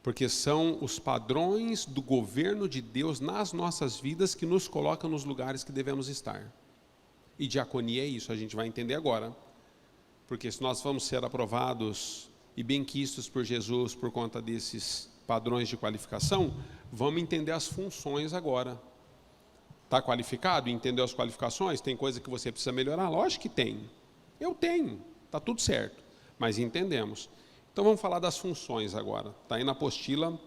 Porque são os padrões do governo de Deus nas nossas vidas que nos colocam nos lugares que devemos estar. E diaconia é isso, a gente vai entender agora. Porque se nós vamos ser aprovados e benquistos por Jesus por conta desses padrões de qualificação, vamos entender as funções agora. Está qualificado? Entendeu as qualificações? Tem coisa que você precisa melhorar? Lógico que tem. Eu tenho, está tudo certo. Mas entendemos. Então vamos falar das funções agora. Está aí na apostila,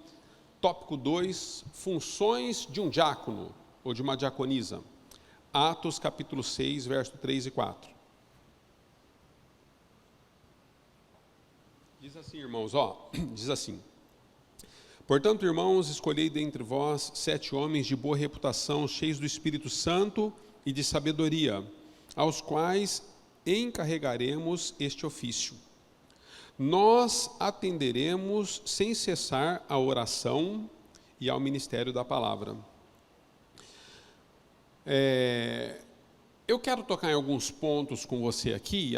tópico 2, funções de um diácono, ou de uma diaconisa. Atos capítulo 6, verso 3 e 4. Diz assim, irmãos, diz assim. Portanto, irmãos, escolhei dentre vós 7 homens de boa reputação, cheios do Espírito Santo e de sabedoria, aos quais encarregaremos este ofício. Nós atenderemos sem cessar à oração e ao ministério da palavra. Eu quero tocar em alguns pontos com você aqui,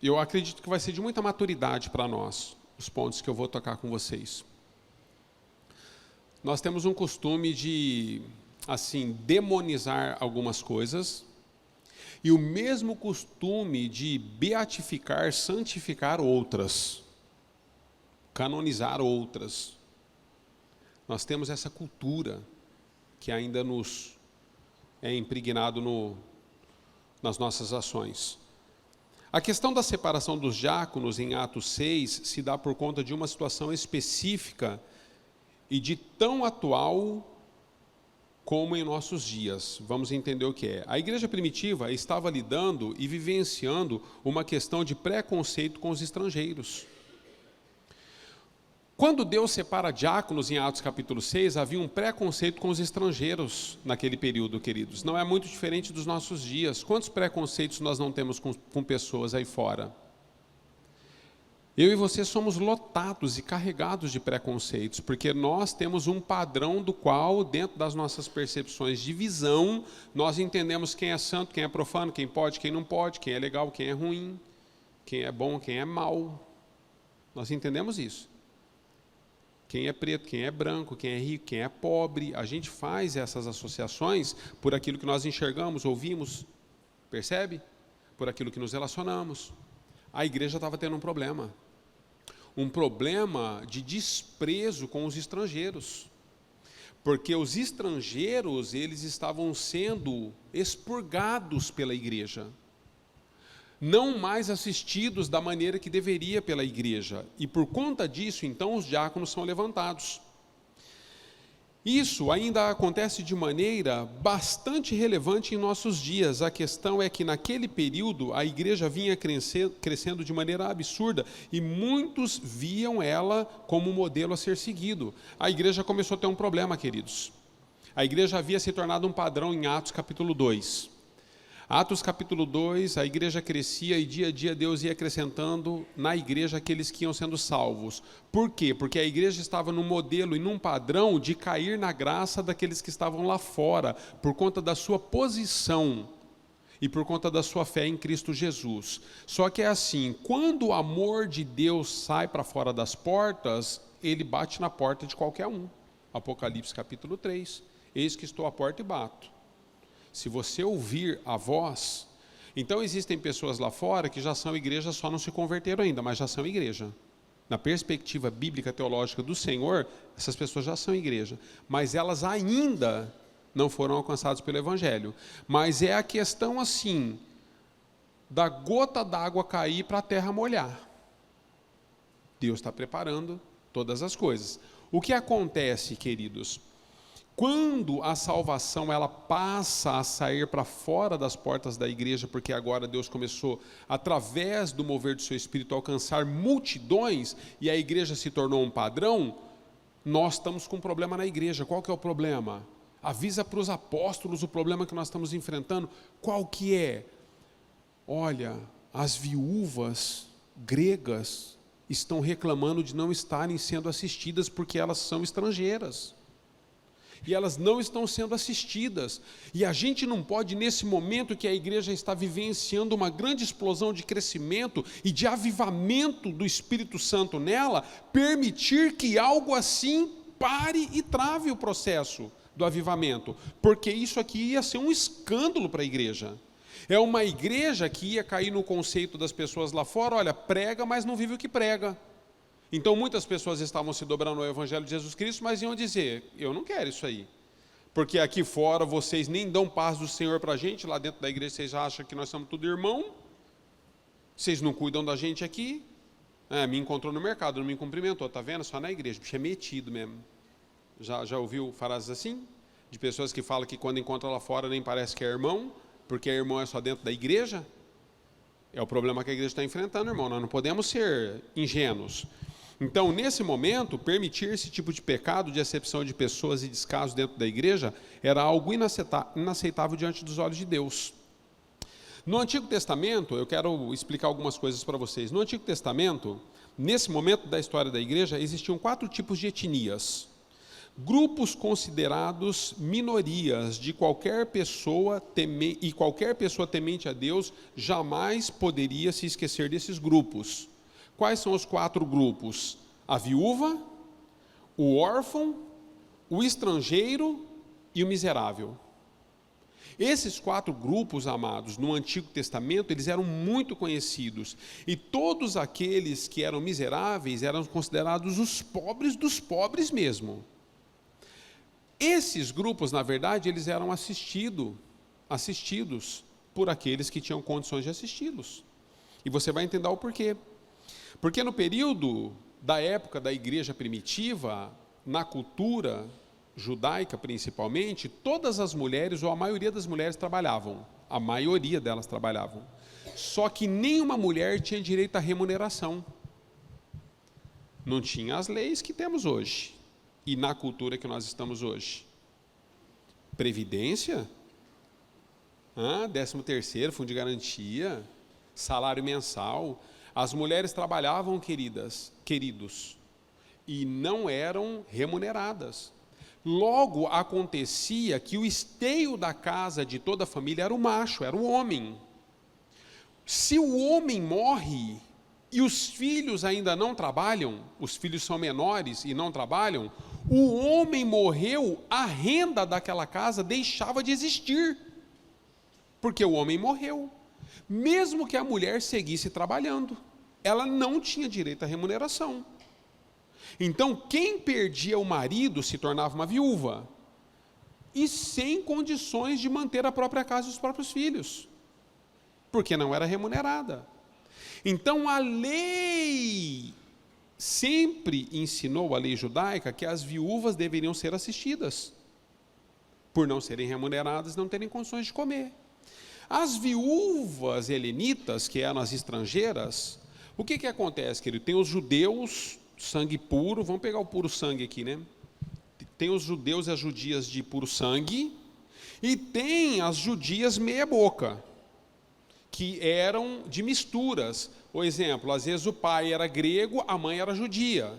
eu acredito que vai ser de muita maturidade para nós, os pontos que eu vou tocar com vocês. Nós temos um costume de, demonizar algumas coisas, e o mesmo costume de beatificar, santificar outras, canonizar outras. Nós temos essa cultura que ainda nos é impregnado nas nossas ações. A questão da separação dos diáconos em Atos 6 se dá por conta de uma situação específica e de tão atual como em nossos dias. Vamos entender o que é. A igreja primitiva estava lidando e vivenciando uma questão de preconceito com os estrangeiros. Quando Deus separa diáconos em Atos capítulo 6, havia um preconceito com os estrangeiros naquele período, queridos. Não é muito diferente dos nossos dias. Quantos preconceitos nós não temos com pessoas aí fora? Eu e você somos lotados e carregados de preconceitos, porque nós temos um padrão do qual, dentro das nossas percepções de visão, nós entendemos quem é santo, quem é profano, quem pode, quem não pode, quem é legal, quem é ruim, quem é bom, quem é mau. Nós entendemos isso. Quem é preto, quem é branco, quem é rico, quem é pobre. A gente faz essas associações por aquilo que nós enxergamos, ouvimos, percebe? Por aquilo que nos relacionamos. A igreja estava tendo um problema de desprezo com os estrangeiros, porque os estrangeiros, eles estavam sendo expurgados pela igreja. não mais assistidos da maneira que deveria pela igreja. E por conta disso, então, os diáconos são levantados. Isso ainda acontece de maneira bastante relevante em nossos dias. A questão é que naquele período a igreja vinha crescendo de maneira absurda e muitos viam ela como modelo a ser seguido. A igreja começou a ter um problema, queridos. A igreja havia se tornado um padrão em Atos capítulo 2. Atos capítulo 2, a igreja crescia e dia a dia Deus ia acrescentando na igreja aqueles que iam sendo salvos. Por quê? Porque a igreja estava num modelo e num padrão de cair na graça daqueles que estavam lá fora, por conta da sua posição e por conta da sua fé em Cristo Jesus. Só que é assim, quando o amor de Deus sai para fora das portas, ele bate na porta de qualquer um. Apocalipse capítulo 3, eis que estou à porta e bato. Se você ouvir a voz, então existem pessoas lá fora que já são igreja, só não se converteram ainda, mas já são igreja. Na perspectiva bíblica teológica do Senhor, essas pessoas já são igreja, mas elas ainda não foram alcançadas pelo Evangelho. Mas é a questão assim, da gota d'água cair para a terra molhar. Deus está preparando todas as coisas. O que acontece, queridos? Quando a salvação ela passa a sair para fora das portas da igreja, porque agora Deus começou, através do mover do seu Espírito, a alcançar multidões, e a igreja se tornou um padrão, nós estamos com um problema na igreja. Qual que é o problema? Avisa para os apóstolos o problema que nós estamos enfrentando. Qual que é? Olha, as viúvas gregas estão reclamando de não estarem sendo assistidas porque elas são estrangeiras. E elas não estão sendo assistidas. E a gente não pode, nesse momento que a igreja está vivenciando uma grande explosão de crescimento e de avivamento do Espírito Santo nela, permitir que algo assim pare e trave o processo do avivamento. Porque isso aqui ia ser um escândalo para a igreja. É uma igreja que ia cair no conceito das pessoas lá fora, olha, prega, mas não vive o que prega. Então muitas pessoas estavam se dobrando ao Evangelho de Jesus Cristo, mas iam dizer, eu não quero isso aí, porque aqui fora vocês nem dão paz do Senhor para a gente, lá dentro da igreja vocês acham que nós somos tudo irmão, vocês não cuidam da gente aqui, me encontrou no mercado, não me cumprimentou, está vendo? Só na igreja, bicho é metido mesmo. Já ouviu frases assim? De pessoas que falam que quando encontra lá fora nem parece que é irmão, porque irmão é só dentro da igreja? É o problema que a igreja está enfrentando, irmão, nós não podemos ser ingênuos. Então, nesse momento, permitir esse tipo de pecado, de acepção de pessoas e descaso dentro da igreja, era algo inaceitável diante dos olhos de Deus. No Antigo Testamento, eu quero explicar algumas coisas para vocês. No Antigo Testamento, nesse momento da história da igreja, existiam 4 tipos de etnias. Grupos considerados minorias de qualquer pessoa e qualquer pessoa temente a Deus jamais poderia se esquecer desses grupos. Quais são os 4 grupos? A viúva, o órfão, o estrangeiro e o miserável. Esses 4 grupos, amados, no Antigo Testamento, eles eram muito conhecidos. E todos aqueles que eram miseráveis eram considerados os pobres dos pobres mesmo. Esses grupos, na verdade, eles eram assistidos por aqueles que tinham condições de assisti-los. E você vai entender o porquê. Porque no período da época da igreja primitiva, na cultura judaica principalmente, todas as mulheres, ou a maioria das mulheres trabalhavam. A maioria delas trabalhavam. Só que nenhuma mulher tinha direito à remuneração. Não tinha as leis que temos hoje. E na cultura que nós estamos hoje. Previdência? 13º, fundo de garantia, salário mensal. As mulheres trabalhavam, queridos, e não eram remuneradas. Logo, acontecia que o esteio da casa de toda a família era o macho, era o homem. Se o homem morre e os filhos ainda não trabalham, os filhos são menores e não trabalham, o homem morreu, a renda daquela casa deixava de existir, porque o homem morreu. Mesmo que a mulher seguisse trabalhando, ela não tinha direito à remuneração. Então, quem perdia o marido se tornava uma viúva, e sem condições de manter a própria casa e os próprios filhos. porque não era remunerada. Então a lei sempre ensinou, a lei judaica, que as viúvas deveriam ser assistidas, por não serem remuneradas, não terem condições de comer. As viúvas helenitas, que eram as estrangeiras, o que acontece, querido? Tem os judeus, sangue puro, vamos pegar o puro sangue aqui, né? Tem os judeus e as judias de puro sangue, e tem as judias meia boca, que eram de misturas. Por exemplo, às vezes o pai era grego, a mãe era judia.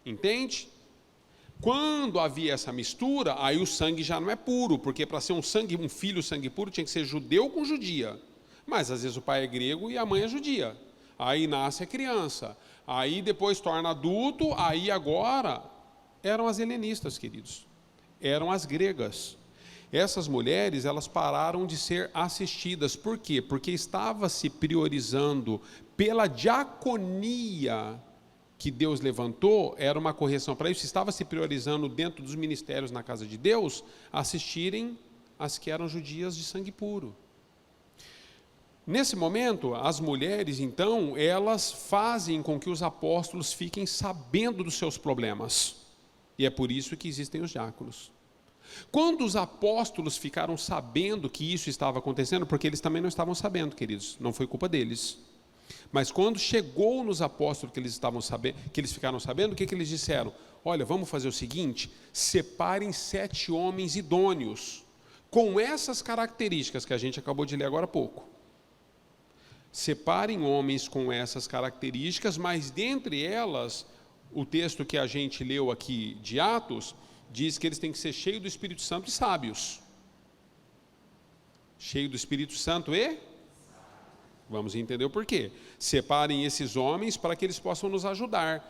Entende? Quando havia essa mistura, aí o sangue já não é puro, porque para ser um filho sangue puro tinha que ser judeu com judia. Mas às vezes o pai é grego e a mãe é judia. Aí nasce a criança. Aí depois torna adulto, aí agora eram as helenistas, queridos. Eram as gregas. Essas mulheres, elas pararam de ser assistidas. Por quê? Porque estava se priorizando pela diaconia que Deus levantou, era uma correção para isso, estava se priorizando dentro dos ministérios na casa de Deus, assistirem as que eram judias de sangue puro. Nesse momento, as mulheres, então, elas fazem com que os apóstolos fiquem sabendo dos seus problemas. E é por isso que existem os diáconos. Quando os apóstolos ficaram sabendo que isso estava acontecendo, porque eles também não estavam sabendo, queridos, não foi culpa deles. Mas quando chegou nos apóstolos que eles ficaram sabendo, o que eles disseram? Olha, vamos fazer o seguinte, separem 7 homens idôneos, com essas características que a gente acabou de ler agora há pouco. Separem homens com essas características, mas dentre elas, o texto que a gente leu aqui de Atos, diz que eles têm que ser cheios do Espírito Santo e sábios. Cheio do Espírito Santo e... Vamos entender o porquê. Separem esses homens para que eles possam nos ajudar.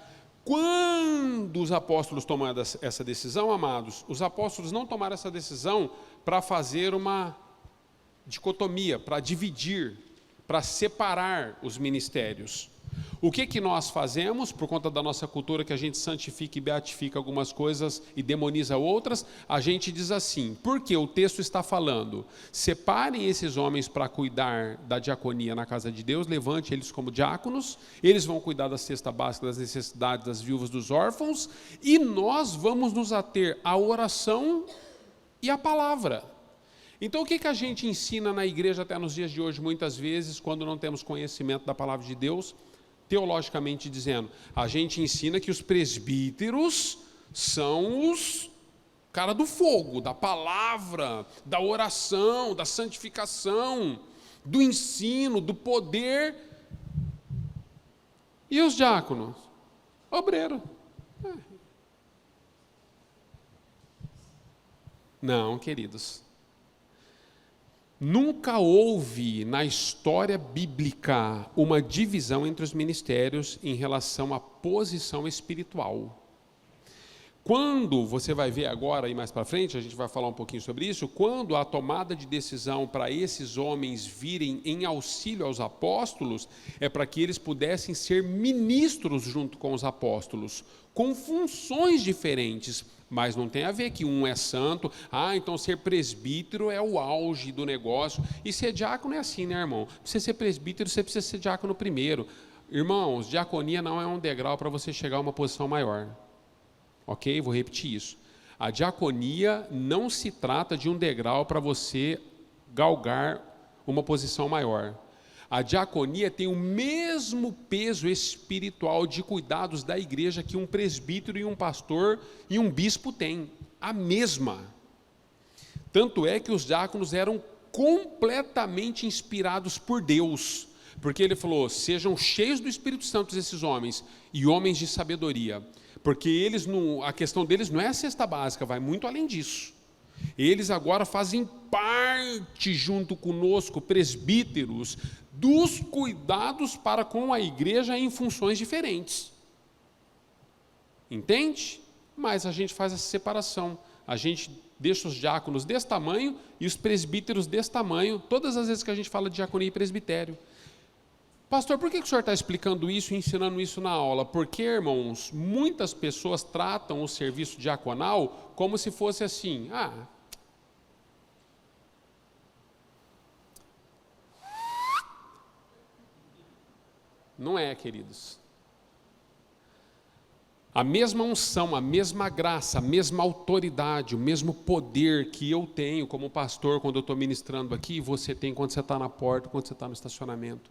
Quando os apóstolos tomaram essa decisão, amados, os apóstolos não tomaram essa decisão para fazer uma dicotomia, para dividir, para separar os ministérios. O que nós fazemos, por conta da nossa cultura, que a gente santifica e beatifica algumas coisas e demoniza outras, a gente diz assim, porque o texto está falando, separem esses homens para cuidar da diaconia na casa de Deus, levante eles como diáconos, eles vão cuidar da cesta básica, das necessidades das viúvas, dos órfãos, e nós vamos nos ater à oração e à palavra. Então o que a gente ensina na igreja até nos dias de hoje, muitas vezes, quando não temos conhecimento da palavra de Deus? Teologicamente dizendo, a gente ensina que os presbíteros são os cara do fogo, da palavra, da oração, da santificação, do ensino, do poder. E os diáconos? Obreiro. Não, queridos. Nunca houve na história bíblica uma divisão entre os ministérios em relação à posição espiritual. Quando, você vai ver agora e mais para frente, a gente vai falar um pouquinho sobre isso, quando a tomada de decisão para esses homens virem em auxílio aos apóstolos, é para que eles pudessem ser ministros junto com os apóstolos, com funções diferentes, mas não tem a ver que um é santo, então ser presbítero é o auge do negócio, e ser diácono é assim, né, irmão? Para você ser presbítero, você precisa ser diácono primeiro. Irmãos, diaconia não é um degrau para você chegar a uma posição maior. Ok? Vou repetir isso. A diaconia não se trata de um degrau para você galgar uma posição maior. A diaconia tem o mesmo peso espiritual de cuidados da igreja que um presbítero e um pastor e um bispo têm. A mesma. Tanto é que os diáconos eram completamente inspirados por Deus. Porque ele falou, sejam cheios do Espírito Santo esses homens, e homens de sabedoria. Porque eles, a questão deles não é a cesta básica, vai muito além disso. Eles agora fazem parte, junto conosco, presbíteros, dos cuidados para com a igreja em funções diferentes. Entende? Mas a gente faz essa separação. A gente deixa os diáconos desse tamanho e os presbíteros desse tamanho, todas as vezes que a gente fala de diaconia e presbitério. Pastor, por que o senhor está explicando isso e ensinando isso na aula? Porque, irmãos, muitas pessoas tratam o serviço diaconal como se fosse assim, Não é, queridos. A mesma unção, a mesma graça, a mesma autoridade, o mesmo poder que eu tenho como pastor quando eu estou ministrando aqui, você tem quando você está na porta, quando você está no estacionamento,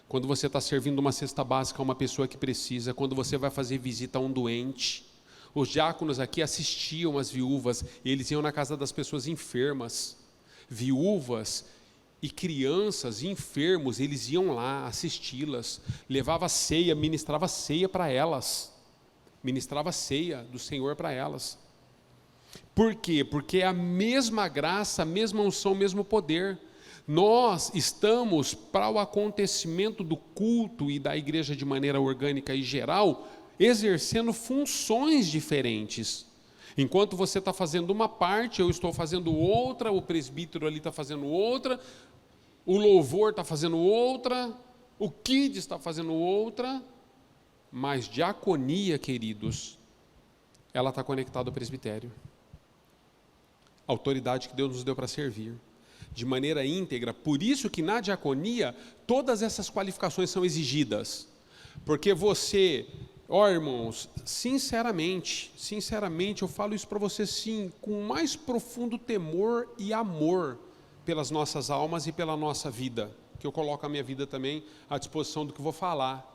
quando você está servindo uma cesta básica a uma pessoa que precisa, quando você vai fazer visita a um doente. Os diáconos aqui assistiam as viúvas, eles iam na casa das pessoas enfermas, viúvas e crianças enfermos, eles iam lá assisti-las, levava ceia, ministrava ceia para elas. Ministrava a ceia do Senhor para elas. Por quê? Porque é a mesma graça, a mesma unção, o mesmo poder. Nós estamos, para o acontecimento do culto e da igreja de maneira orgânica e geral, exercendo funções diferentes. Enquanto você está fazendo uma parte, eu estou fazendo outra, o presbítero ali está fazendo outra, o louvor está fazendo outra, o kids está fazendo outra. Mas diaconia, queridos, ela está conectada ao presbitério. A autoridade que Deus nos deu para servir, de maneira íntegra. Por isso que na diaconia, todas essas qualificações são exigidas. Porque você, irmãos, sinceramente, eu falo isso para você sim, com o mais profundo temor e amor pelas nossas almas e pela nossa vida, que eu coloco a minha vida também à disposição do que vou falar.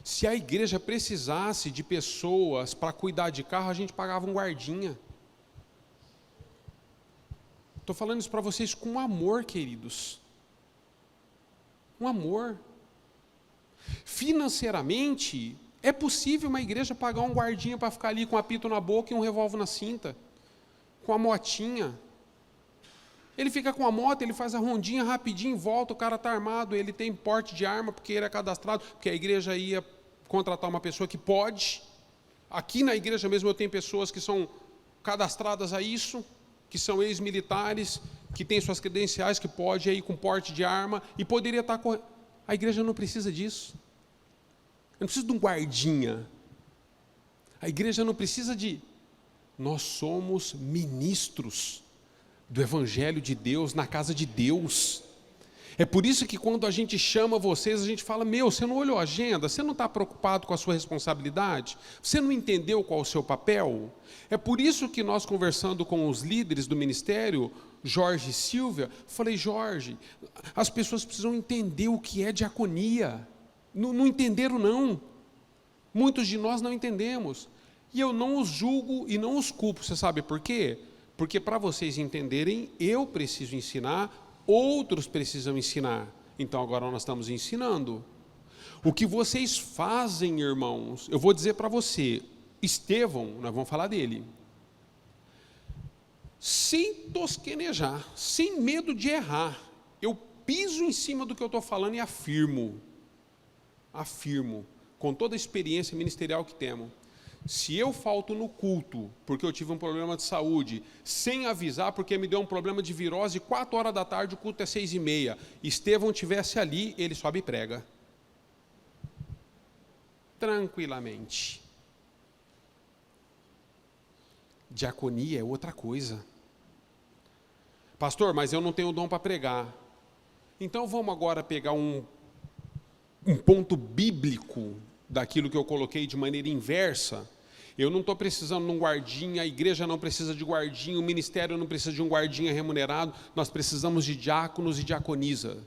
Se a igreja precisasse de pessoas para cuidar de carro, a gente pagava um guardinha. Estou falando isso para vocês com amor, queridos. Um amor. Financeiramente, é possível uma igreja pagar um guardinha para ficar ali com um apito na boca e um revólver na cinta, com a motinha. Ele fica com a moto, ele faz a rondinha rapidinho, volta, o cara está armado, ele tem porte de arma, porque ele é cadastrado, porque a igreja ia contratar uma pessoa que pode. Aqui na igreja mesmo eu tenho pessoas que são cadastradas a isso, que são ex-militares, que têm suas credenciais, que pode ir com porte de arma, e poderia estar correndo. A igreja não precisa disso. Eu não preciso de um guardinha. A igreja não precisa de... Nós somos ministros do Evangelho de Deus, na casa de Deus. É por isso que quando a gente chama vocês, a gente fala, você não olhou a agenda? Você não está preocupado com a sua responsabilidade? Você não entendeu qual é o seu papel? É por isso que nós, conversando com os líderes do ministério, Jorge e Silvia, falei, Jorge, as pessoas precisam entender o que é diaconia. Não entenderam, não. Muitos de nós não entendemos. E eu não os julgo e não os culpo. Você sabe por quê? Porque para vocês entenderem, eu preciso ensinar, outros precisam ensinar. Então agora nós estamos ensinando. O que vocês fazem, irmãos, eu vou dizer para você, Estevão, nós vamos falar dele, sem tosquenejar, sem medo de errar, eu piso em cima do que eu estou falando e afirmo, com toda a experiência ministerial que temos. Se eu falto no culto, porque eu tive um problema de saúde, sem avisar, porque me deu um problema de virose, 4 horas da tarde, o culto é 6h30, Estevão estivesse ali, ele sobe e prega. Tranquilamente. Diaconia é outra coisa. Pastor, mas eu não tenho dom para pregar. Então vamos agora pegar um ponto bíblico daquilo que eu coloquei de maneira inversa. Eu não estou precisando de um guardinha, a igreja não precisa de guardinha, o ministério não precisa de um guardinha remunerado, nós precisamos de diáconos e diaconisa.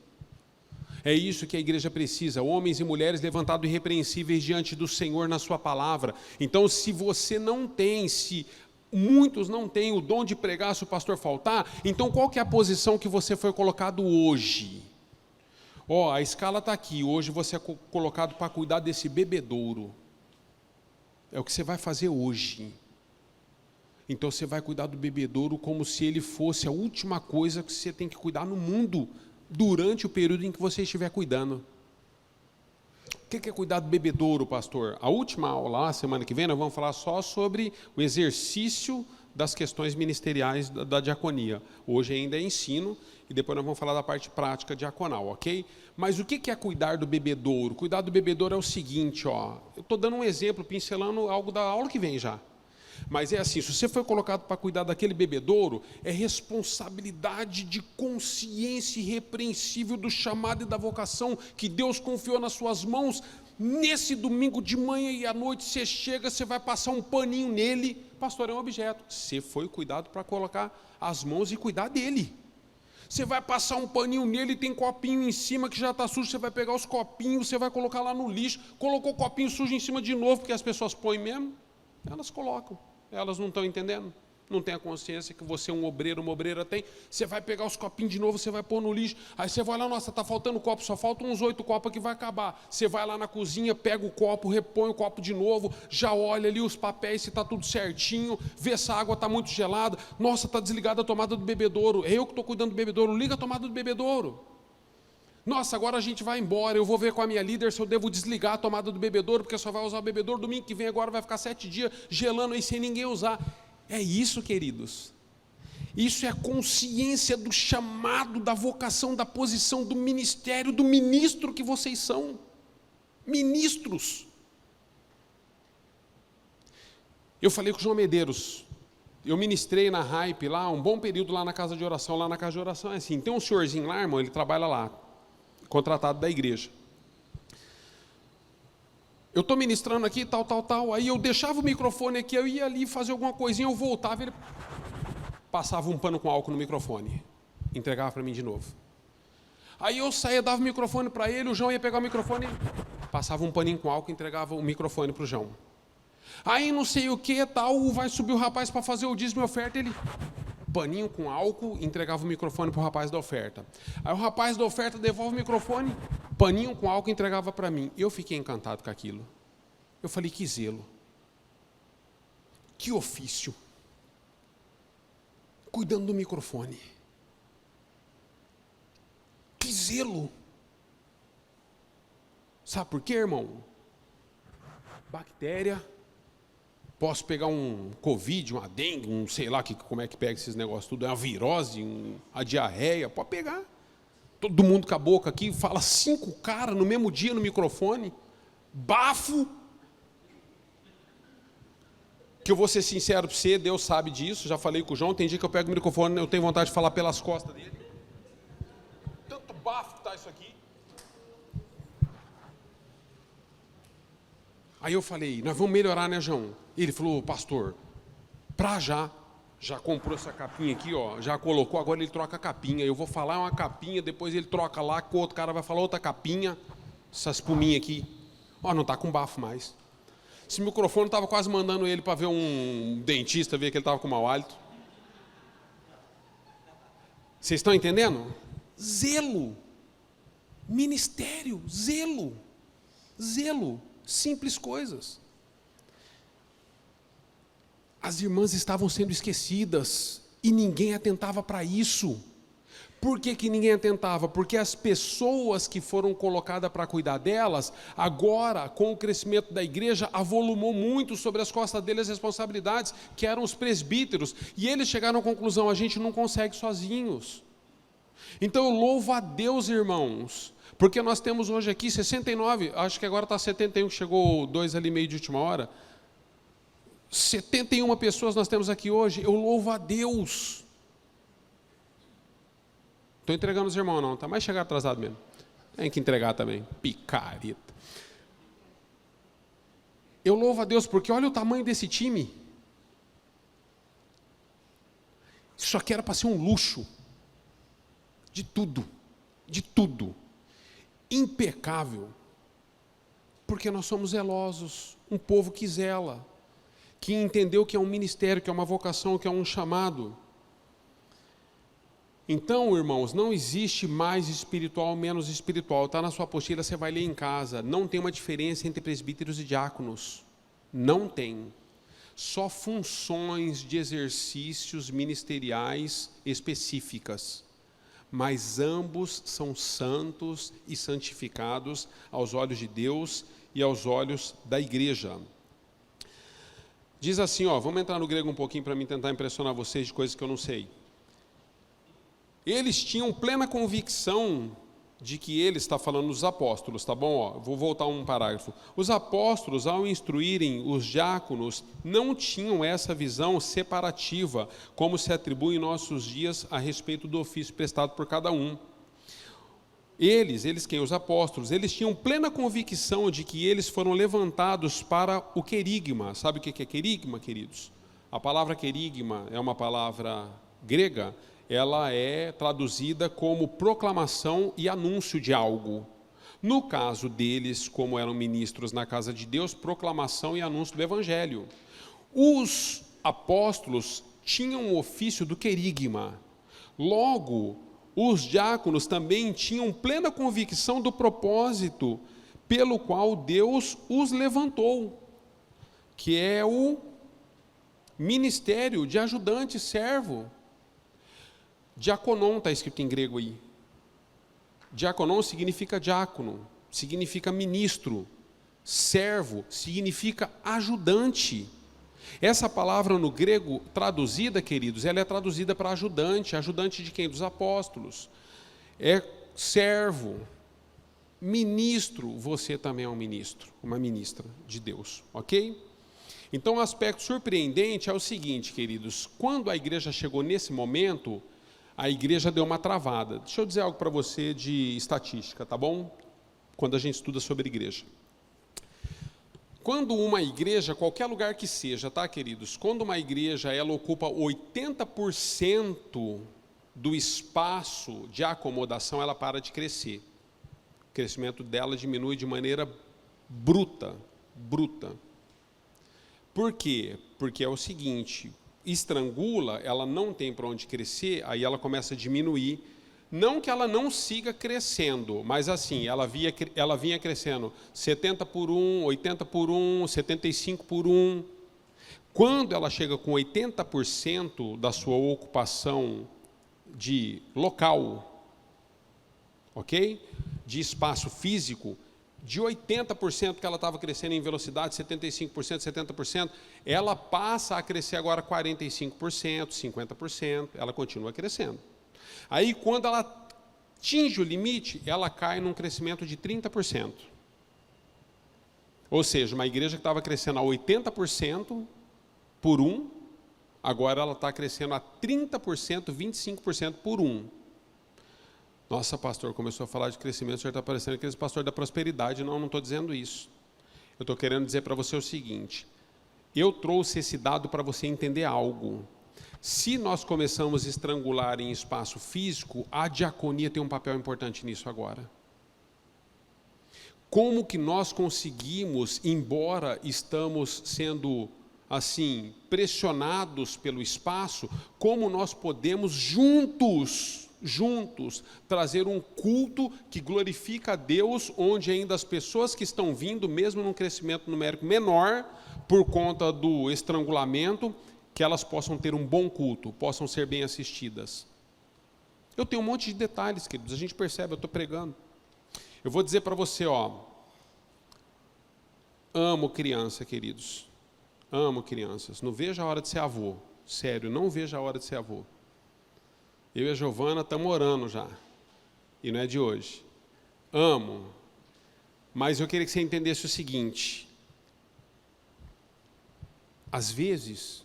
É isso que a igreja precisa, homens e mulheres levantados irrepreensíveis diante do Senhor na sua palavra. Então, se você não tem, se muitos não têm o dom de pregar, se o pastor faltar, então qual que é a posição que você foi colocado hoje? A escala está aqui, hoje você é colocado para cuidar desse bebedouro. É o que você vai fazer hoje. Então você vai cuidar do bebedouro como se ele fosse a última coisa que você tem que cuidar no mundo, durante o período em que você estiver cuidando. O que é cuidar do bebedouro, pastor? A última aula, a semana que vem, nós vamos falar só sobre o exercício das questões ministeriais da diaconia. Hoje ainda é ensino, e depois nós vamos falar da parte prática diaconal, ok? Mas o que é cuidar do bebedouro? Cuidar do bebedouro é o seguinte, eu estou dando um exemplo, pincelando algo da aula que vem já. Mas é assim, se você foi colocado para cuidar daquele bebedouro, é responsabilidade de consciência irrepreensível do chamado e da vocação que Deus confiou nas suas mãos Nesse domingo de manhã e à noite, você chega, você vai passar um paninho nele, pastor, é um objeto. Você foi cuidado para colocar as mãos e cuidar dele. Você vai passar um paninho nele, tem copinho em cima que já está sujo, você vai pegar os copinhos, você vai colocar lá no lixo, colocou o copinho sujo em cima de novo, porque as pessoas põem mesmo, elas colocam, elas não estão entendendo. Não tem a consciência que você é um obreiro, uma obreira tem. Você vai pegar os copinhos de novo, você vai pôr no lixo. Aí você vai lá, nossa, está faltando copo, só faltam uns 8 copos que vai acabar. Você vai lá na cozinha, pega o copo, repõe o copo de novo, já olha ali os papéis, se está tudo certinho, vê se a água está muito gelada. Nossa, está desligada a tomada do bebedouro. É eu que estou cuidando do bebedouro, liga a tomada do bebedouro. Nossa, agora a gente vai embora, eu vou ver com a minha líder se eu devo desligar a tomada do bebedouro, porque só vai usar o bebedouro domingo que vem, agora vai ficar 7 dias gelando aí sem ninguém usar. É isso, queridos. Isso é a consciência do chamado, da vocação, da posição, do ministério, do ministro que vocês são. Ministros. Eu falei com o João Medeiros, eu ministrei na Hype lá, um bom período lá na casa de oração. Lá na casa de oração é assim, tem um senhorzinho lá, irmão, ele trabalha lá, contratado da igreja. Eu estou ministrando aqui, tal, aí eu deixava o microfone aqui, eu ia ali fazer alguma coisinha, eu voltava, ele passava um pano com álcool no microfone, entregava para mim de novo. Aí eu saía, dava o microfone para ele, o João ia pegar o microfone, passava um paninho com álcool, entregava o microfone para o João. Aí não sei o que, tal, vai subir o rapaz para fazer o dízimo e oferta, ele, paninho com álcool, entregava o microfone para o rapaz da oferta. Aí o rapaz da oferta devolve o microfone, paninho com álcool, entregava para mim. Eu fiquei encantado com aquilo. Eu falei, que zelo. Que ofício. Cuidando do microfone. Que zelo. Sabe por quê, irmão? Bactéria. Posso pegar um Covid, uma dengue, um sei lá como é que pega esses negócios tudo, uma virose, a diarreia, pode pegar. Todo mundo com a boca aqui, fala 5 caras no mesmo dia no microfone, bafo. Que eu vou ser sincero para você, Deus sabe disso, já falei com o João, tem dia que eu pego o microfone, eu tenho vontade de falar pelas costas dele. Tanto bafo que está isso aqui. Aí eu falei, nós vamos melhorar, né, João? Ele falou, pastor, já comprou essa capinha aqui, ó, já colocou, agora ele troca a capinha. Eu vou falar uma capinha, depois ele troca lá, que o outro cara vai falar outra capinha, essa espuminha aqui. Ó, não está com bafo mais. Esse microfone estava quase mandando ele para ver um dentista, ver que ele estava com mau hálito. Vocês estão entendendo? Zelo. Ministério, zelo. Zelo. Simples coisas. As irmãs estavam sendo esquecidas e ninguém atentava para isso. Por que ninguém atentava? Porque as pessoas que foram colocadas para cuidar delas, agora, com o crescimento da igreja, avolumou muito sobre as costas deles as responsabilidades, que eram os presbíteros, e eles chegaram à conclusão, a gente não consegue sozinhos. Então eu louvo a Deus, irmãos, porque nós temos hoje aqui 69, acho que agora está 71, chegou 2 ali meio de última hora, 71 pessoas nós temos aqui hoje, eu louvo a Deus. Estou entregando os irmãos não, tá mais chegar atrasado mesmo. Tem que entregar também, picareta. Eu louvo a Deus porque olha o tamanho desse time. Isso aqui era para ser um luxo. De tudo, impecável, porque nós somos zelosos, um povo que zela, que entendeu que é um ministério, que é uma vocação, que é um chamado. Então, irmãos, não existe mais espiritual, menos espiritual, está na sua apostila, você vai ler em casa, não tem uma diferença entre presbíteros e diáconos, não tem, só funções de exercícios ministeriais específicas. Mas ambos são santos e santificados aos olhos de Deus e aos olhos da igreja. Diz assim, ó, vamos entrar no grego um pouquinho para mim tentar impressionar vocês de coisas que eu não sei. Eles tinham plena convicção de que ele está falando dos apóstolos, tá bom? Ó, vou voltar um parágrafo. Os apóstolos, ao instruírem os diáconos, não tinham essa visão separativa, como se atribui em nossos dias a respeito do ofício prestado por cada um. Eles quem? Os apóstolos, eles tinham plena convicção de que eles foram levantados para o querigma. Sabe o que é querigma, queridos? A palavra querigma é uma palavra grega, ela é traduzida como proclamação e anúncio de algo. No caso deles, como eram ministros na casa de Deus, proclamação e anúncio do evangelho. Os apóstolos tinham o ofício do querigma. Logo, os diáconos também tinham plena convicção do propósito pelo qual Deus os levantou, que é o ministério de ajudante, servo. Diaconon está escrito em grego aí. Diaconon significa diácono, significa ministro. Servo significa ajudante. Essa palavra no grego traduzida, queridos, ela é traduzida para ajudante. Ajudante de quem? Dos apóstolos. É servo, ministro. Você também é um ministro, uma ministra de Deus, ok? Então, o aspecto surpreendente é o seguinte, queridos. Quando a igreja chegou nesse momento, a igreja deu uma travada. Deixa eu dizer algo para você de estatística, tá bom? Quando a gente estuda sobre igreja. Quando uma igreja, qualquer lugar que seja, tá, queridos? Quando uma igreja, ela ocupa 80% do espaço de acomodação, ela para de crescer. O crescimento dela diminui de maneira bruta. Por quê? Porque é o seguinte, estrangula, ela não tem para onde crescer, aí ela começa a diminuir. Não que ela não siga crescendo, mas assim, ela vinha crescendo 70 por 1, 80 por 1, 75 por 1. Quando ela chega com 80% da sua ocupação de local, ok? De espaço físico, de 80% que ela estava crescendo em velocidade, 75%, 70%, ela passa a crescer agora 45%, 50%, ela continua crescendo. Aí, quando ela atinge o limite, ela cai num crescimento de 30%. Ou seja, uma igreja que estava crescendo a 80% por 1, agora ela está crescendo a 30%, 25% por 1. Nossa, pastor, começou a falar de crescimento, o senhor está parecendo aquele pastor da prosperidade. Não estou dizendo isso. Eu estou querendo dizer para você o seguinte, eu trouxe esse dado para você entender algo. Se nós começamos a estrangular em espaço físico, a diaconia tem um papel importante nisso agora. Como que nós conseguimos, embora estamos sendo, assim, pressionados pelo espaço, como nós podemos juntos, trazer um culto que glorifica a Deus, onde ainda as pessoas que estão vindo, mesmo num crescimento numérico menor, por conta do estrangulamento, que elas possam ter um bom culto, possam ser bem assistidas. Eu tenho um monte de detalhes, queridos, a gente percebe, eu estou pregando. Eu vou dizer para você, amo criança, queridos, amo crianças, não vejo a hora de ser avô, sério, não vejo a hora de ser avô. Eu e a Giovana estamos orando já, e não é de hoje. Amo, mas eu queria que você entendesse o seguinte, às vezes,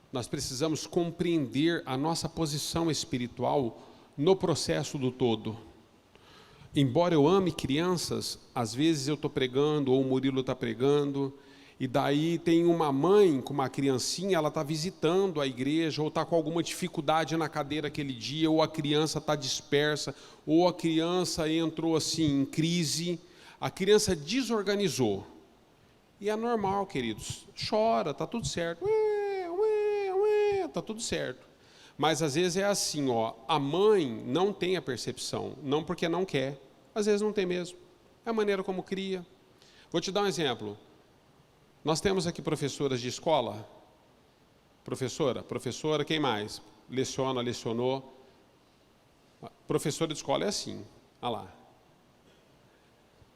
nós precisamos compreender a nossa posição espiritual no processo do todo. Embora eu ame crianças, às vezes eu estou pregando, ou o Murilo está pregando, e daí tem uma mãe com uma criancinha, ela está visitando a igreja, ou está com alguma dificuldade na cadeira aquele dia, ou a criança está dispersa, ou a criança entrou assim em crise, a criança desorganizou. E é normal, queridos, chora, está tudo certo. Está tudo certo, mas às vezes é assim, a mãe não tem a percepção, não porque não quer, às vezes não tem mesmo, é a maneira como cria. Vou te dar um exemplo, nós temos aqui professoras de escola, professora, quem mais? Lecionou, professora de escola é assim, olha lá.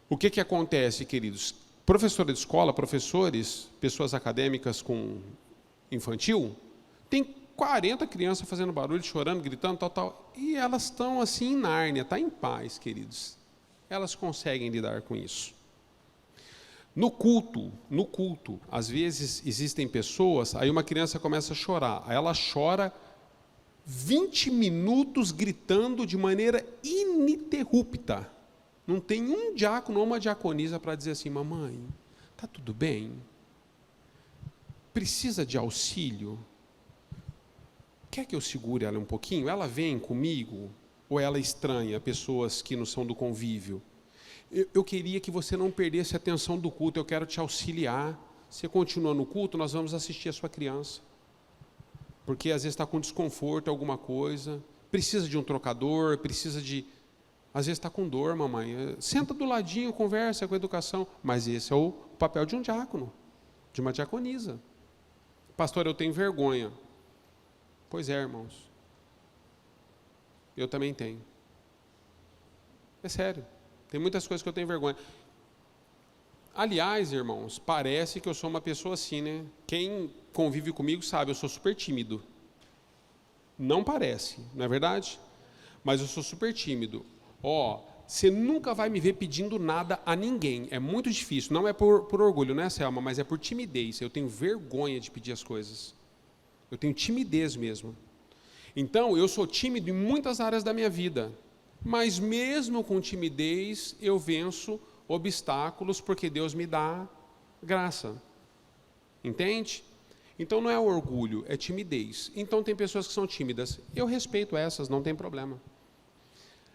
O que acontece, queridos? Professora de escola, professores, pessoas acadêmicas com infantil, tem 40 crianças fazendo barulho, chorando, gritando, tal, e elas estão assim em Nárnia, está em paz, queridos. Elas conseguem lidar com isso. No culto, às vezes existem pessoas, aí uma criança começa a chorar, aí ela chora 20 minutos gritando de maneira ininterrupta. Não tem um diácono ou uma diaconisa para dizer assim: mamãe, está tudo bem? Precisa de auxílio? Quer que eu segure ela um pouquinho? Ela vem comigo? Ou ela estranha pessoas que não são do convívio? Eu queria que você não perdesse a atenção do culto, eu quero te auxiliar. Você continua no culto, nós vamos assistir a sua criança. Porque às vezes está com desconforto, alguma coisa, precisa de um trocador, precisa de... Às vezes está com dor, mamãe. Senta do ladinho, conversa com a educação. Mas esse é o papel de um diácono, de uma diaconisa. Pastor, eu tenho vergonha. Pois é, irmãos. Eu também tenho. É sério. Tem muitas coisas que eu tenho vergonha. Aliás, irmãos, parece que eu sou uma pessoa assim, né? Quem convive comigo sabe, eu sou super tímido. Não parece, não é verdade? Mas eu sou super tímido. Você nunca vai me ver pedindo nada a ninguém. É muito difícil. Não é por orgulho, né, Selma? Mas é por timidez. Eu tenho vergonha de pedir as coisas. Eu tenho timidez mesmo. Então, eu sou tímido em muitas áreas da minha vida. Mas mesmo com timidez, eu venço obstáculos, porque Deus me dá graça. Entende? Então não é orgulho, é timidez. Então tem pessoas que são tímidas. Eu respeito essas, não tem problema.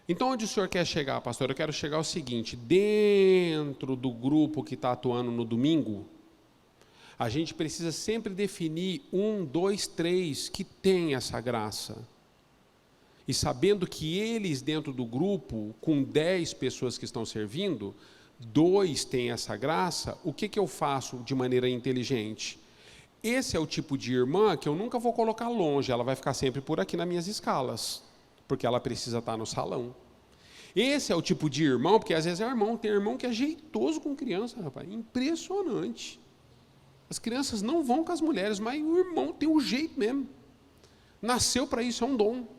Então onde o senhor quer chegar, pastor? Eu quero chegar ao seguinte: dentro do grupo que está atuando no domingo, a gente precisa sempre definir 1, 2, 3 que tem essa graça. E sabendo que eles dentro do grupo, com 10 pessoas que estão servindo, 2 têm essa graça, o que eu faço de maneira inteligente? Esse é o tipo de irmã que eu nunca vou colocar longe, ela vai ficar sempre por aqui nas minhas escalas, porque ela precisa estar no salão. Esse é o tipo de irmão, porque às vezes tem irmão que é jeitoso com criança, rapaz, impressionante. As crianças não vão com as mulheres, mas o irmão tem um jeito mesmo. Nasceu para isso, é um dom.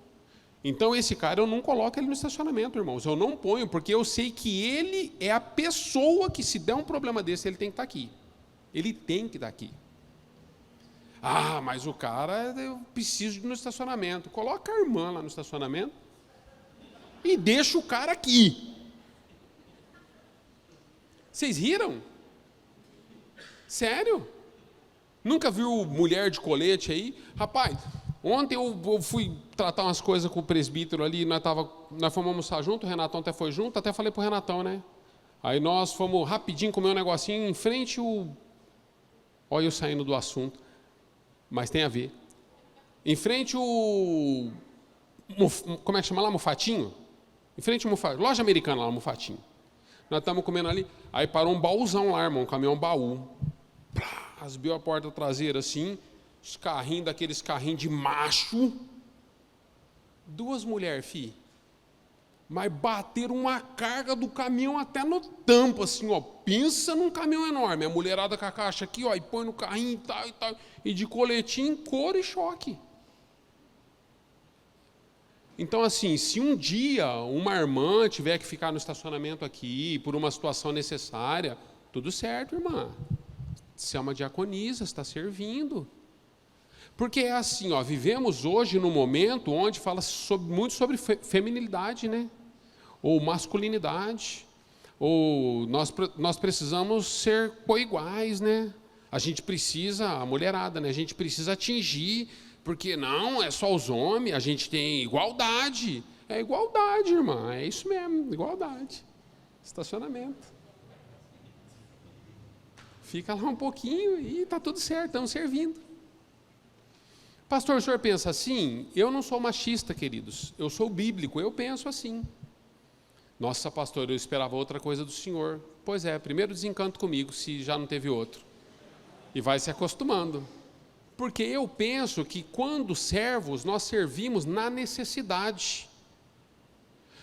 Então esse cara eu não coloco ele no estacionamento, irmãos. Eu não ponho, porque eu sei que ele é a pessoa que, se der um problema desse, ele tem que estar aqui. Ele tem que estar aqui. Ah, mas o cara, eu preciso de no estacionamento. Coloca a irmã lá no estacionamento e deixa o cara aqui. Vocês riram? Sério? Nunca viu mulher de colete aí? Rapaz, ontem eu fui tratar umas coisas com o presbítero ali, nós fomos almoçar junto, o Renatão até foi junto, até falei pro Renatão, né? Aí nós fomos rapidinho comer um negocinho em frente olha eu saindo do assunto, mas tem a ver. Em frente como é que chama lá? Mufatinho? Em frente ao Mufatinho, loja americana lá, Mufatinho. Nós estamos comendo ali, aí parou um baúzão lá, irmão, um caminhão baú. Rasbiu a porta traseira assim, os carrinhos, daqueles carrinhos de macho. 2 mulheres, mas bateram uma carga do caminhão até no tampo, assim, pensa num caminhão enorme, a mulherada com a caixa aqui, e põe no carrinho e tal, e de coletinho, couro e choque. Então, assim, se um dia uma irmã tiver que ficar no estacionamento aqui, por uma situação necessária, tudo certo, irmã. Você é uma diaconisa, está servindo. Porque é assim, vivemos hoje num momento onde fala muito sobre feminilidade, né? Ou masculinidade. Ou nós precisamos ser coiguais, né? A gente precisa, a mulherada, né? A gente precisa atingir, porque não é só os homens, a gente tem igualdade. É igualdade, irmã, é isso mesmo, igualdade. Estacionamento. Fica lá um pouquinho e está tudo certo, estamos servindo. Pastor, o senhor pensa assim? Eu não sou machista, queridos. Eu sou bíblico, eu penso assim. Nossa, pastor, eu esperava outra coisa do senhor. Pois é, primeiro desencanto comigo, se já não teve outro. E vai se acostumando. Porque eu penso que quando servos, nós servimos na necessidade.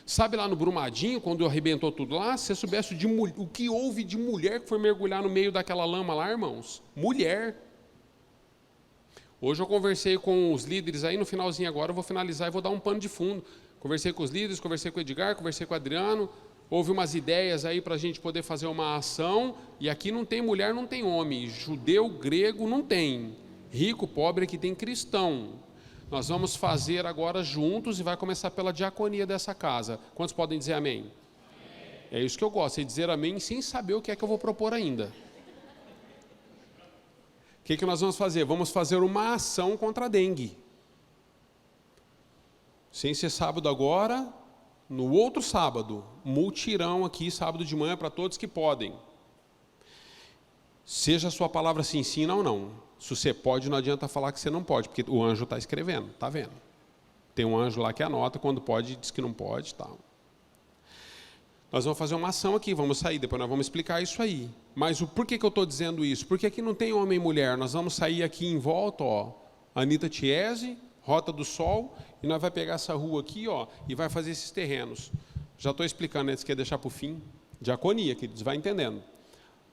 Sabe lá no Brumadinho, quando arrebentou tudo lá, se você soubesse o que houve de mulher que foi mergulhar no meio daquela lama lá, irmãos? Mulher. Hoje eu conversei com os líderes aí, no finalzinho agora, eu vou finalizar e vou dar um pano de fundo. Conversei com os líderes, conversei com o Edgar, conversei com o Adriano, houve umas ideias aí para a gente poder fazer uma ação, e aqui não tem mulher, não tem homem, judeu, grego, não tem. Rico, pobre, aqui tem cristão. Nós vamos fazer agora juntos e vai começar pela diaconia dessa casa. Quantos podem dizer amém? Amém. É isso que eu gosto, é dizer amém sem saber o que é que eu vou propor ainda. O que nós vamos fazer? Vamos fazer uma ação contra a dengue. Sem ser sábado agora, no outro sábado, multirão aqui, sábado de manhã, para todos que podem. Seja a sua palavra se ensina ou não. Se você pode, não adianta falar que você não pode, porque o anjo está escrevendo, está vendo? Tem um anjo lá que anota, quando pode, diz que não pode, tal. Nós vamos fazer uma ação aqui, vamos sair, depois nós vamos explicar isso aí. Mas por que eu estou dizendo isso? Porque aqui não tem homem e mulher, nós vamos sair aqui em volta, ó, Anita Tiese, Rota do Sol, e nós vamos pegar essa rua aqui, ó, e vai fazer esses terrenos. Já estou explicando, né? Você quer deixar para o fim? Diaconia, queridos, vai entendendo.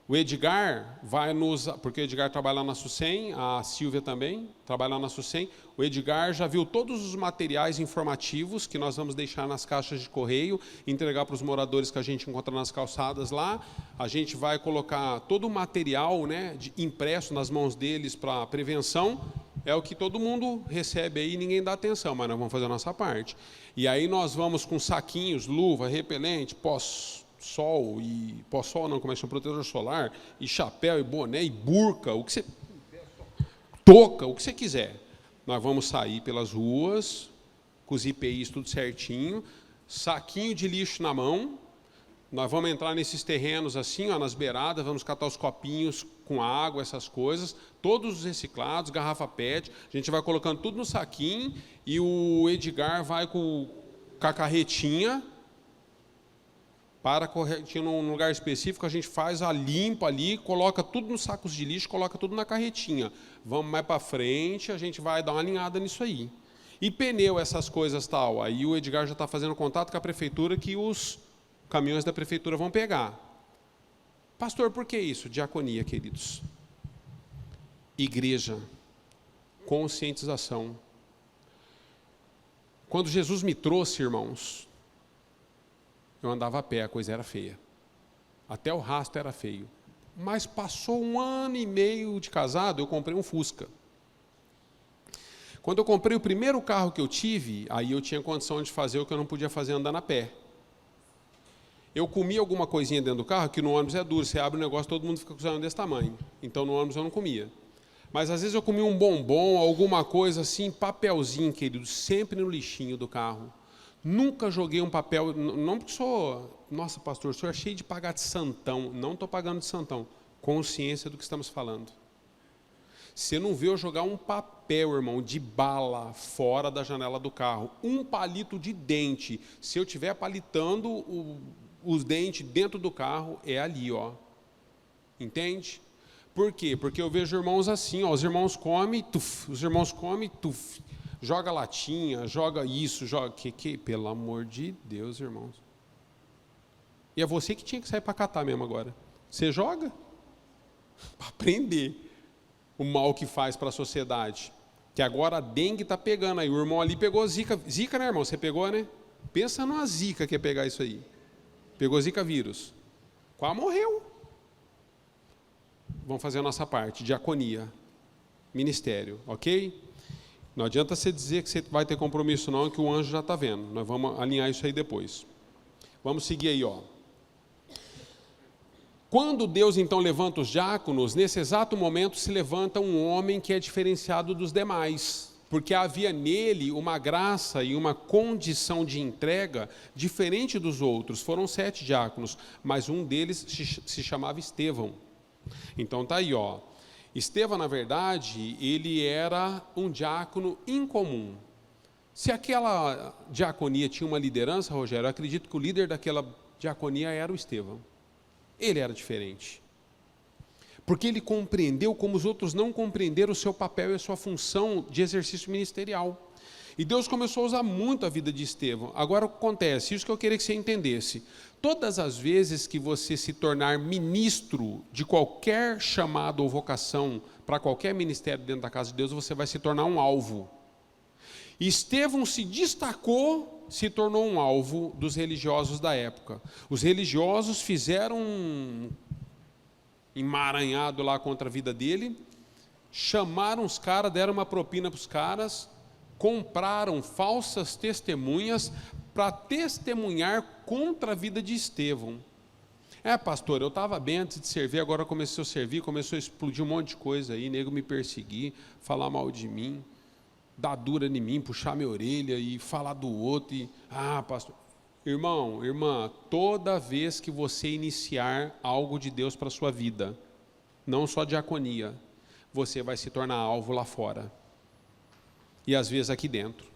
O Edgar vai nos... Porque o Edgar trabalha lá na SUSEM, a Silvia também trabalha lá na SUSEM. O Edgar já viu todos os materiais informativos que nós vamos deixar nas caixas de correio, entregar para os moradores que a gente encontra nas calçadas lá. A gente vai colocar todo o material, né, impresso nas mãos deles para prevenção. É o que todo mundo recebe aí e ninguém dá atenção, mas nós vamos fazer a nossa parte. E aí nós vamos com saquinhos, luva, repelente, pós-sol, e pós-sol não, como é que chama? Protetor solar, e chapéu, e boné, e burca, o que você... touca, o que você quiser. Nós vamos sair pelas ruas, com os IPIs tudo certinho, saquinho de lixo na mão, nós vamos entrar nesses terrenos assim, ó, nas beiradas, vamos catar os copinhos com água, essas coisas, todos os reciclados, garrafa PET, a gente vai colocando tudo no saquinho, e o Edgar vai com a carretinha, para a carretinha num lugar específico, a gente faz a limpa ali, coloca tudo nos sacos de lixo, coloca tudo na carretinha. Vamos mais para frente, a gente vai dar uma alinhada nisso aí. E pneu, essas coisas tal, aí o Edgar já está fazendo contato com a prefeitura que os caminhões da prefeitura vão pegar. Pastor, por que isso? Diaconia, queridos. Igreja, conscientização. Quando Jesus me trouxe, irmãos, eu andava a pé, a coisa era feia. Até o rastro era feio. Mas passou 1 ano e meio de casado, eu comprei um Fusca. Quando eu comprei o primeiro carro que eu tive, aí eu tinha condição de fazer o que eu não podia fazer andando a pé. Eu comia alguma coisinha dentro do carro, que no ônibus é duro, você abre o negócio, todo mundo fica com desse tamanho. Então no ônibus eu não comia. Mas às vezes eu comia um bombom, alguma coisa assim, papelzinho, querido, sempre no lixinho do carro. Nunca joguei um papel, não porque sou, nossa pastor, o senhor é cheio de pagar de santão. Não estou pagando de santão. Consciência do que estamos falando. Você não vê eu jogar um papel, irmão, de bala fora da janela do carro. Um palito de dente. Se eu estiver palitando os dentes dentro do carro, é ali, ó. Entende? Por quê? Porque eu vejo irmãos assim, ó, os irmãos comem, tuf, joga latinha, joga isso, joga... Pelo amor de Deus, irmãos. E é você que tinha que sair para catar mesmo agora. Você joga? Para aprender o mal que faz para a sociedade. Que agora a dengue está pegando aí. O irmão ali pegou zika. Zika, né, irmão? Você pegou, né? Pensa numa zika que é pegar isso aí. Pegou zika vírus. Quase morreu. Vamos fazer a nossa parte. Diaconia. Ministério, ok? Não adianta você dizer que você vai ter compromisso não, que o anjo já está vendo. Nós vamos alinhar isso aí depois. Vamos seguir aí, ó. Quando Deus então levanta os diáconos, nesse exato momento se levanta um homem que é diferenciado dos demais, porque havia nele uma graça e uma condição de entrega diferente dos outros. Foram 7 diáconos, mas um deles se chamava Estevão. Então tá aí, ó. Estevão, na verdade, ele era um diácono incomum. Se aquela diaconia tinha uma liderança, Rogério, eu acredito que o líder daquela diaconia era o Estevão. Ele era diferente. Porque ele compreendeu como os outros não compreenderam o seu papel e a sua função de exercício ministerial. E Deus começou a usar muito a vida de Estevão. Agora o que acontece? Isso que eu queria que você entendesse. Todas as vezes que você se tornar ministro de qualquer chamado ou vocação para qualquer ministério dentro da casa de Deus, você vai se tornar um alvo. E Estevão se destacou, se tornou um alvo dos religiosos da época. Os religiosos fizeram um emaranhado lá contra a vida dele, chamaram os caras, deram uma propina para os caras, compraram falsas testemunhas para testemunhar contra a vida de Estevão. Pastor, eu estava bem antes de servir, agora comecei a servir, começou a explodir um monte de coisa aí, nego me perseguir, falar mal de mim, dar dura em mim, puxar minha orelha e falar do outro. Pastor. Irmão, irmã, toda vez que você iniciar algo de Deus para a sua vida, não só diaconia, você vai se tornar alvo lá fora. E às vezes aqui dentro.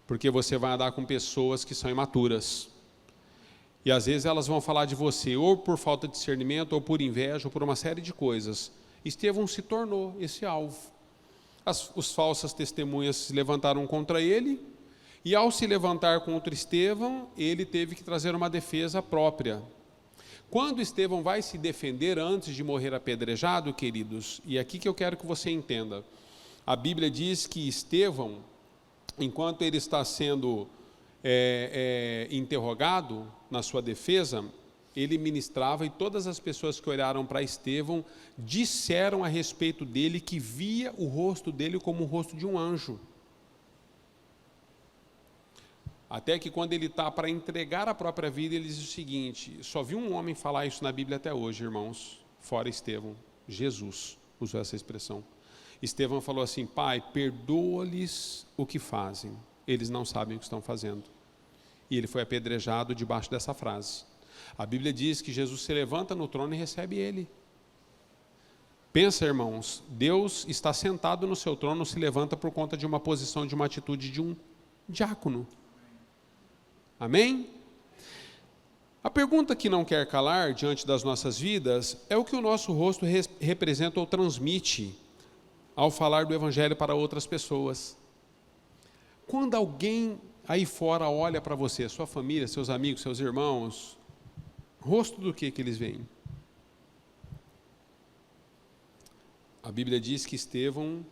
Porque você vai andar com pessoas que são imaturas. E às vezes elas vão falar de você ou por falta de discernimento, ou por inveja, ou por uma série de coisas. Estevão se tornou esse alvo. Os falsas testemunhas se levantaram contra ele, e ao se levantar contra Estevão, ele teve que trazer uma defesa própria. Quando Estevão vai se defender antes de morrer apedrejado, queridos, e aqui que eu quero que você entenda, a Bíblia diz que Estevão, enquanto ele está sendo interrogado na sua defesa, ele ministrava, e todas as pessoas que olharam para Estevão disseram a respeito dele que via o rosto dele como o rosto de um anjo. Até que quando ele está para entregar a própria vida, ele diz o seguinte, só vi um homem falar isso na Bíblia até hoje, irmãos, fora Estevão, Jesus usou essa expressão. Estevão falou assim, Pai, perdoa-lhes o que fazem, eles não sabem o que estão fazendo. E ele foi apedrejado debaixo dessa frase. A Bíblia diz que Jesus se levanta no trono e recebe ele. Pensa, irmãos, Deus está sentado no seu trono, se levanta por conta de uma posição, de uma atitude de um diácono. Amém? A pergunta que não quer calar diante das nossas vidas é o que o nosso rosto representa ou transmite ao falar do Evangelho para outras pessoas. Quando alguém aí fora olha para você, sua família, seus amigos, seus irmãos, rosto do que eles veem? A Bíblia diz que Estevão,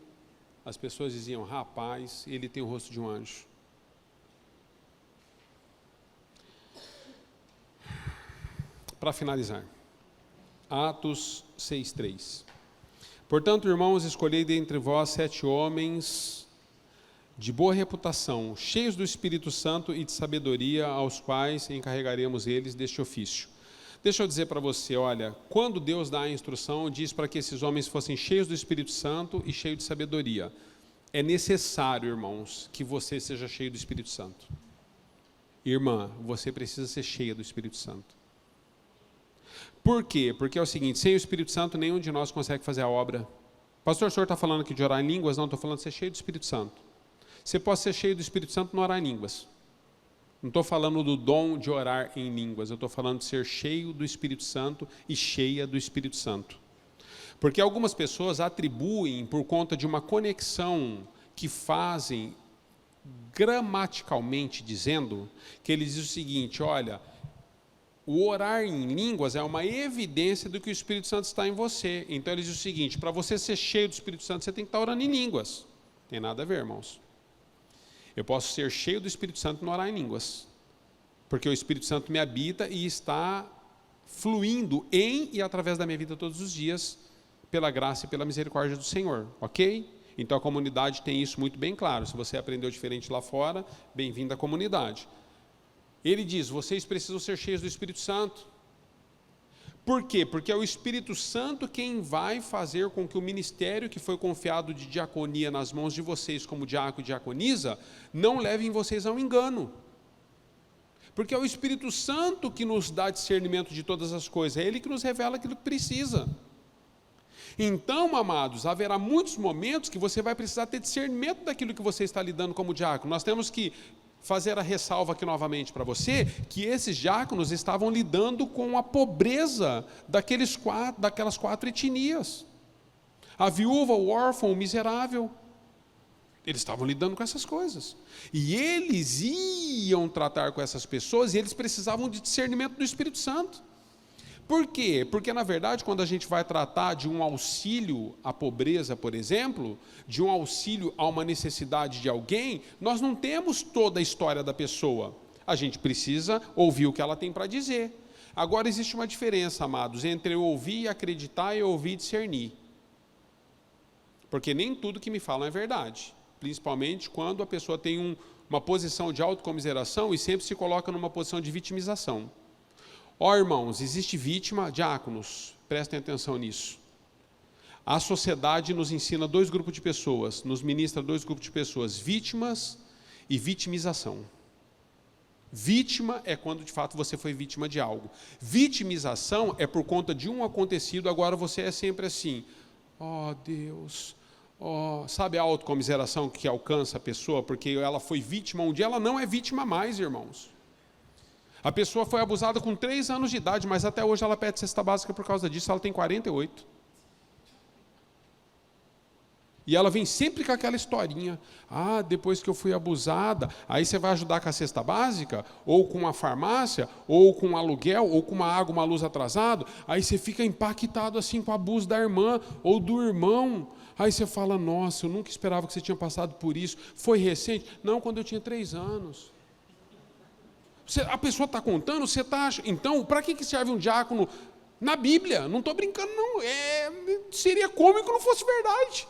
as pessoas diziam, rapaz, ele tem o rosto de um anjo. Para finalizar, Atos 6:3. Portanto, irmãos, escolhei dentre vós 7 homens de boa reputação, cheios do Espírito Santo e de sabedoria, aos quais encarregaremos eles deste ofício. Deixa eu dizer para você, olha, quando Deus dá a instrução, diz para que esses homens fossem cheios do Espírito Santo e cheios de sabedoria. É necessário, irmãos, que você seja cheio do Espírito Santo. Irmã, você precisa ser cheia do Espírito Santo. Por quê? Porque é o seguinte, sem o Espírito Santo nenhum de nós consegue fazer a obra. Pastor, o senhor está falando aqui de orar em línguas? Não, estou falando de ser cheio do Espírito Santo. Você pode ser cheio do Espírito Santo e não orar em línguas. Não estou falando do dom de orar em línguas, eu estou falando de ser cheio do Espírito Santo e cheia do Espírito Santo. Porque algumas pessoas atribuem, por conta de uma conexão que fazem gramaticalmente dizendo, que eles dizem o seguinte, olha, o orar em línguas é uma evidência do que o Espírito Santo está em você. Então ele diz o seguinte, para você ser cheio do Espírito Santo, você tem que estar orando em línguas. Não tem nada a ver, irmãos. Eu posso ser cheio do Espírito Santo e não orar em línguas. Porque o Espírito Santo me habita e está fluindo em e através da minha vida todos os dias, pela graça e pela misericórdia do Senhor. Ok? Então a comunidade tem isso muito bem claro. Se você aprendeu diferente lá fora, bem-vindo à comunidade. Ele diz, vocês precisam ser cheios do Espírito Santo. Por quê? Porque é o Espírito Santo quem vai fazer com que o ministério que foi confiado de diaconia nas mãos de vocês, como diácono e diaconisa, não levem vocês ao engano. Porque é o Espírito Santo que nos dá discernimento de todas as coisas, é Ele que nos revela aquilo que precisa. Então, amados, haverá muitos momentos que você vai precisar ter discernimento daquilo que você está lidando como diácono. Nós temos que fazer a ressalva aqui novamente para você, que esses diáconos estavam lidando com a pobreza daquelas 4 etnias. A viúva, o órfão, o miserável. Eles estavam lidando com essas coisas. E eles iam tratar com essas pessoas e eles precisavam de discernimento do Espírito Santo. Por quê? Porque, na verdade, quando a gente vai tratar de um auxílio à pobreza, por exemplo, de um auxílio a uma necessidade de alguém, nós não temos toda a história da pessoa. A gente precisa ouvir o que ela tem para dizer. Agora, existe uma diferença, amados, entre eu ouvir e acreditar e eu ouvir e discernir. Porque nem tudo que me falam é verdade. principalmente quando a pessoa tem uma posição de autocomiseração e sempre se coloca numa posição de vitimização. Ó, irmãos, existe vítima, diáconos, prestem atenção nisso. A sociedade nos ensina 2 grupos de pessoas, nos ministra 2 grupos de pessoas, vítimas e vitimização. Vítima é quando de fato você foi vítima de algo. Vitimização é por conta de um acontecido, agora você é sempre assim, ó Deus, ó, sabe a autocomiseração que alcança a pessoa porque ela foi vítima um dia, ela não é vítima mais, irmãos. A pessoa foi abusada com 3 anos de idade, mas até hoje ela pede cesta básica por causa disso, ela tem 48. E ela vem sempre com aquela historinha, depois que eu fui abusada, aí você vai ajudar com a cesta básica, ou com a farmácia, ou com um aluguel, ou com uma água, uma luz atrasado, aí você fica impactado assim com o abuso da irmã, ou do irmão, aí você fala, nossa, eu nunca esperava que você tinha passado por isso, foi recente? Não, quando eu tinha 3 anos. A pessoa está contando, você está... Então, para que serve um diácono na Bíblia? Não estou brincando, não. Seria cômico se não fosse verdade.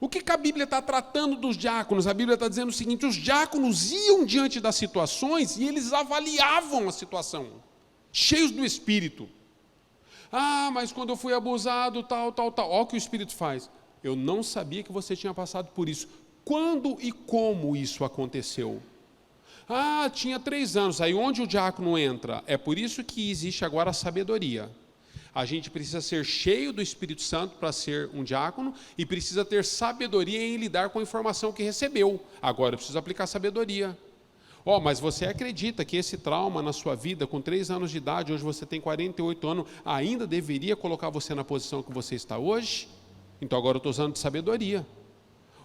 O que a Bíblia está tratando dos diáconos? A Bíblia está dizendo o seguinte, os diáconos iam diante das situações e eles avaliavam a situação, cheios do Espírito. Mas quando eu fui abusado, tal. Olha o que o Espírito faz. Eu não sabia que você tinha passado por isso. Quando e como isso aconteceu? Tinha 3 anos. Aí onde o diácono entra? É por isso que existe agora a sabedoria. A gente precisa ser cheio do Espírito Santo para ser um diácono e precisa ter sabedoria em lidar com a informação que recebeu. Agora eu preciso aplicar sabedoria. Mas você acredita que esse trauma na sua vida, com 3 anos de idade, hoje você tem 48 anos, ainda deveria colocar você na posição que você está hoje? Então agora eu estou usando de sabedoria.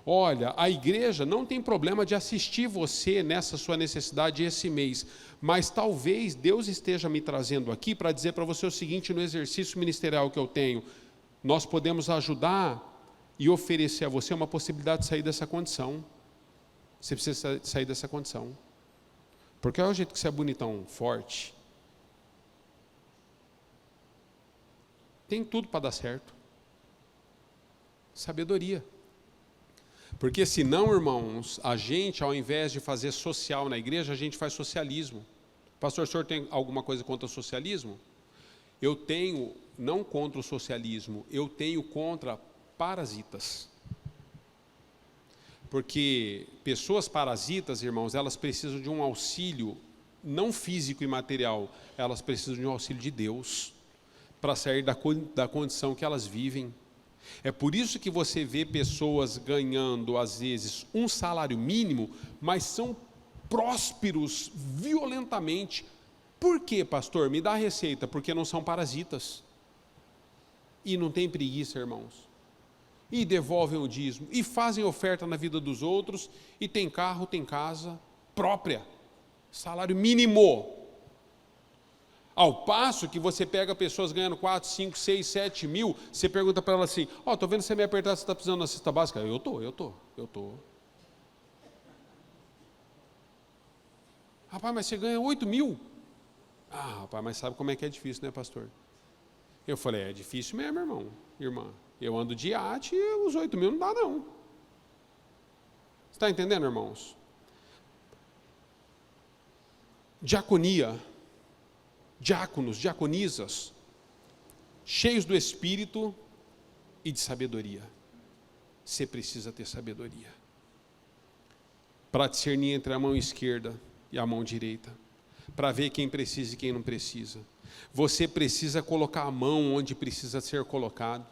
Olha, a igreja não tem problema de assistir você nessa sua necessidade esse mês, mas talvez Deus esteja me trazendo aqui para dizer para você o seguinte, no exercício ministerial que eu tenho, nós podemos ajudar e oferecer a você uma possibilidade de sair dessa condição. Você precisa sair dessa condição. Porque é o jeito que você é bonitão, forte. Tem tudo para dar certo. Sabedoria. Porque senão, irmãos, a gente, ao invés de fazer social na igreja, a gente faz socialismo. Pastor, o senhor tem alguma coisa contra o socialismo? Eu tenho, não contra o socialismo, eu tenho contra parasitas. Porque pessoas parasitas, irmãos, elas precisam de um auxílio, não físico e material, elas precisam de um auxílio de Deus, para sair da condição que elas vivem. É por isso que você vê pessoas ganhando, às vezes, um salário mínimo, mas são prósperos violentamente. Por quê, pastor? Me dá a receita. Porque não são parasitas. E não tem preguiça, irmãos. E devolvem o dízimo. E fazem oferta na vida dos outros. E tem carro, tem casa própria. Salário mínimo. Ao passo que você pega pessoas ganhando 4, 5, 6, 7 mil, você pergunta para ela assim, estou vendo você me apertar, você está precisando da cesta básica? Eu estou. Rapaz, mas você ganha 8 mil? Rapaz, mas sabe como é que é difícil, né, pastor? Eu falei, é difícil mesmo, irmão, irmã. Eu ando de iate e os 8 mil não dá, não. Você está entendendo, irmãos? Diaconia. Diáconos, diaconisas, cheios do Espírito e de sabedoria. Você precisa ter sabedoria para discernir entre a mão esquerda e a mão direita, para ver quem precisa e quem não precisa. Você precisa colocar a mão onde precisa ser colocado.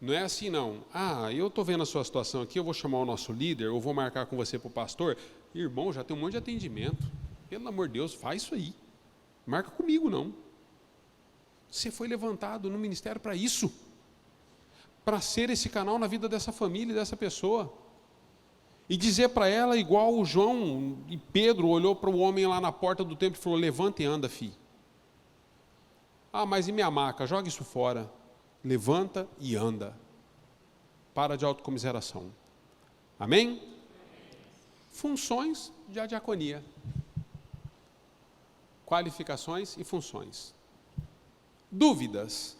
Não é assim não, eu estou vendo a sua situação aqui, eu vou chamar o nosso líder, eu vou marcar com você para o pastor. Irmão, já tem um monte de atendimento, pelo amor de Deus, faz isso aí. Marca comigo, não. Você foi levantado no ministério para isso. Para ser esse canal na vida dessa família e dessa pessoa. E dizer para ela, igual o João e Pedro olhou para o homem lá na porta do templo e falou, levanta e anda, filho. Mas e minha maca? Joga isso fora. Levanta e anda. Para de autocomiseração. Amém? Funções de diaconia. Qualificações e funções. Dúvidas?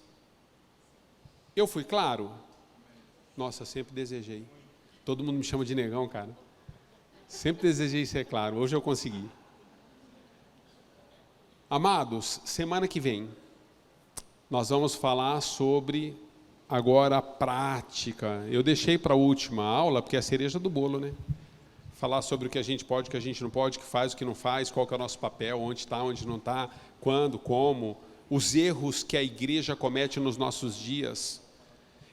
Eu fui claro? Nossa, sempre desejei. Todo mundo me chama de negão, cara. Sempre desejei ser claro, hoje eu consegui. Amados, semana que vem, nós vamos falar sobre, agora, a prática. Eu deixei para a última aula, porque é a cereja do bolo, né? Falar sobre o que a gente pode, o que a gente não pode, o que faz, o que não faz, qual que é o nosso papel, onde está, onde não está, quando, como, os erros que a igreja comete nos nossos dias.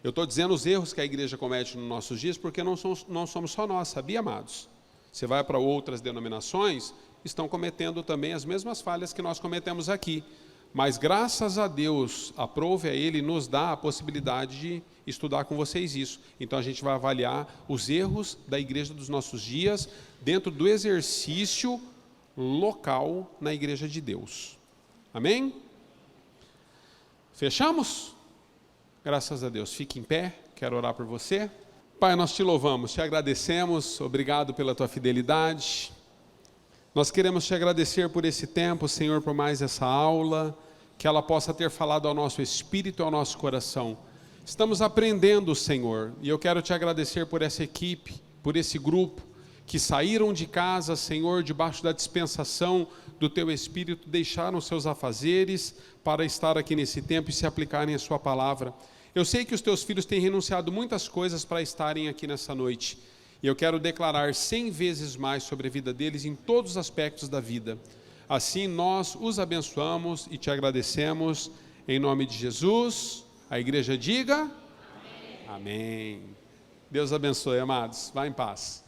Eu estou dizendo os erros que a igreja comete nos nossos dias porque não somos só nós, sabia, amados? Você vai para outras denominações, estão cometendo também as mesmas falhas que nós cometemos aqui. Mas graças a Deus, aprove a Ele, nos dá a possibilidade de estudar com vocês isso. Então a gente vai avaliar os erros da igreja dos nossos dias dentro do exercício local na igreja de Deus. Amém? Fechamos? Graças a Deus. Fique em pé, quero orar por você. Pai, nós te louvamos, te agradecemos, obrigado pela tua fidelidade. Nós queremos te agradecer por esse tempo, Senhor, por mais essa aula, que ela possa ter falado ao nosso espírito e ao nosso coração. Estamos aprendendo, Senhor, e eu quero te agradecer por essa equipe, por esse grupo, que saíram de casa, Senhor, debaixo da dispensação do teu Espírito, deixaram seus afazeres para estar aqui nesse tempo e se aplicarem à sua palavra. Eu sei que os teus filhos têm renunciado muitas coisas para estarem aqui nessa noite. E eu quero declarar 100 vezes mais sobre a vida deles em todos os aspectos da vida. Assim nós os abençoamos e te agradecemos em nome de Jesus. A igreja diga: Amém. Amém. Deus abençoe, amados. Vá em paz.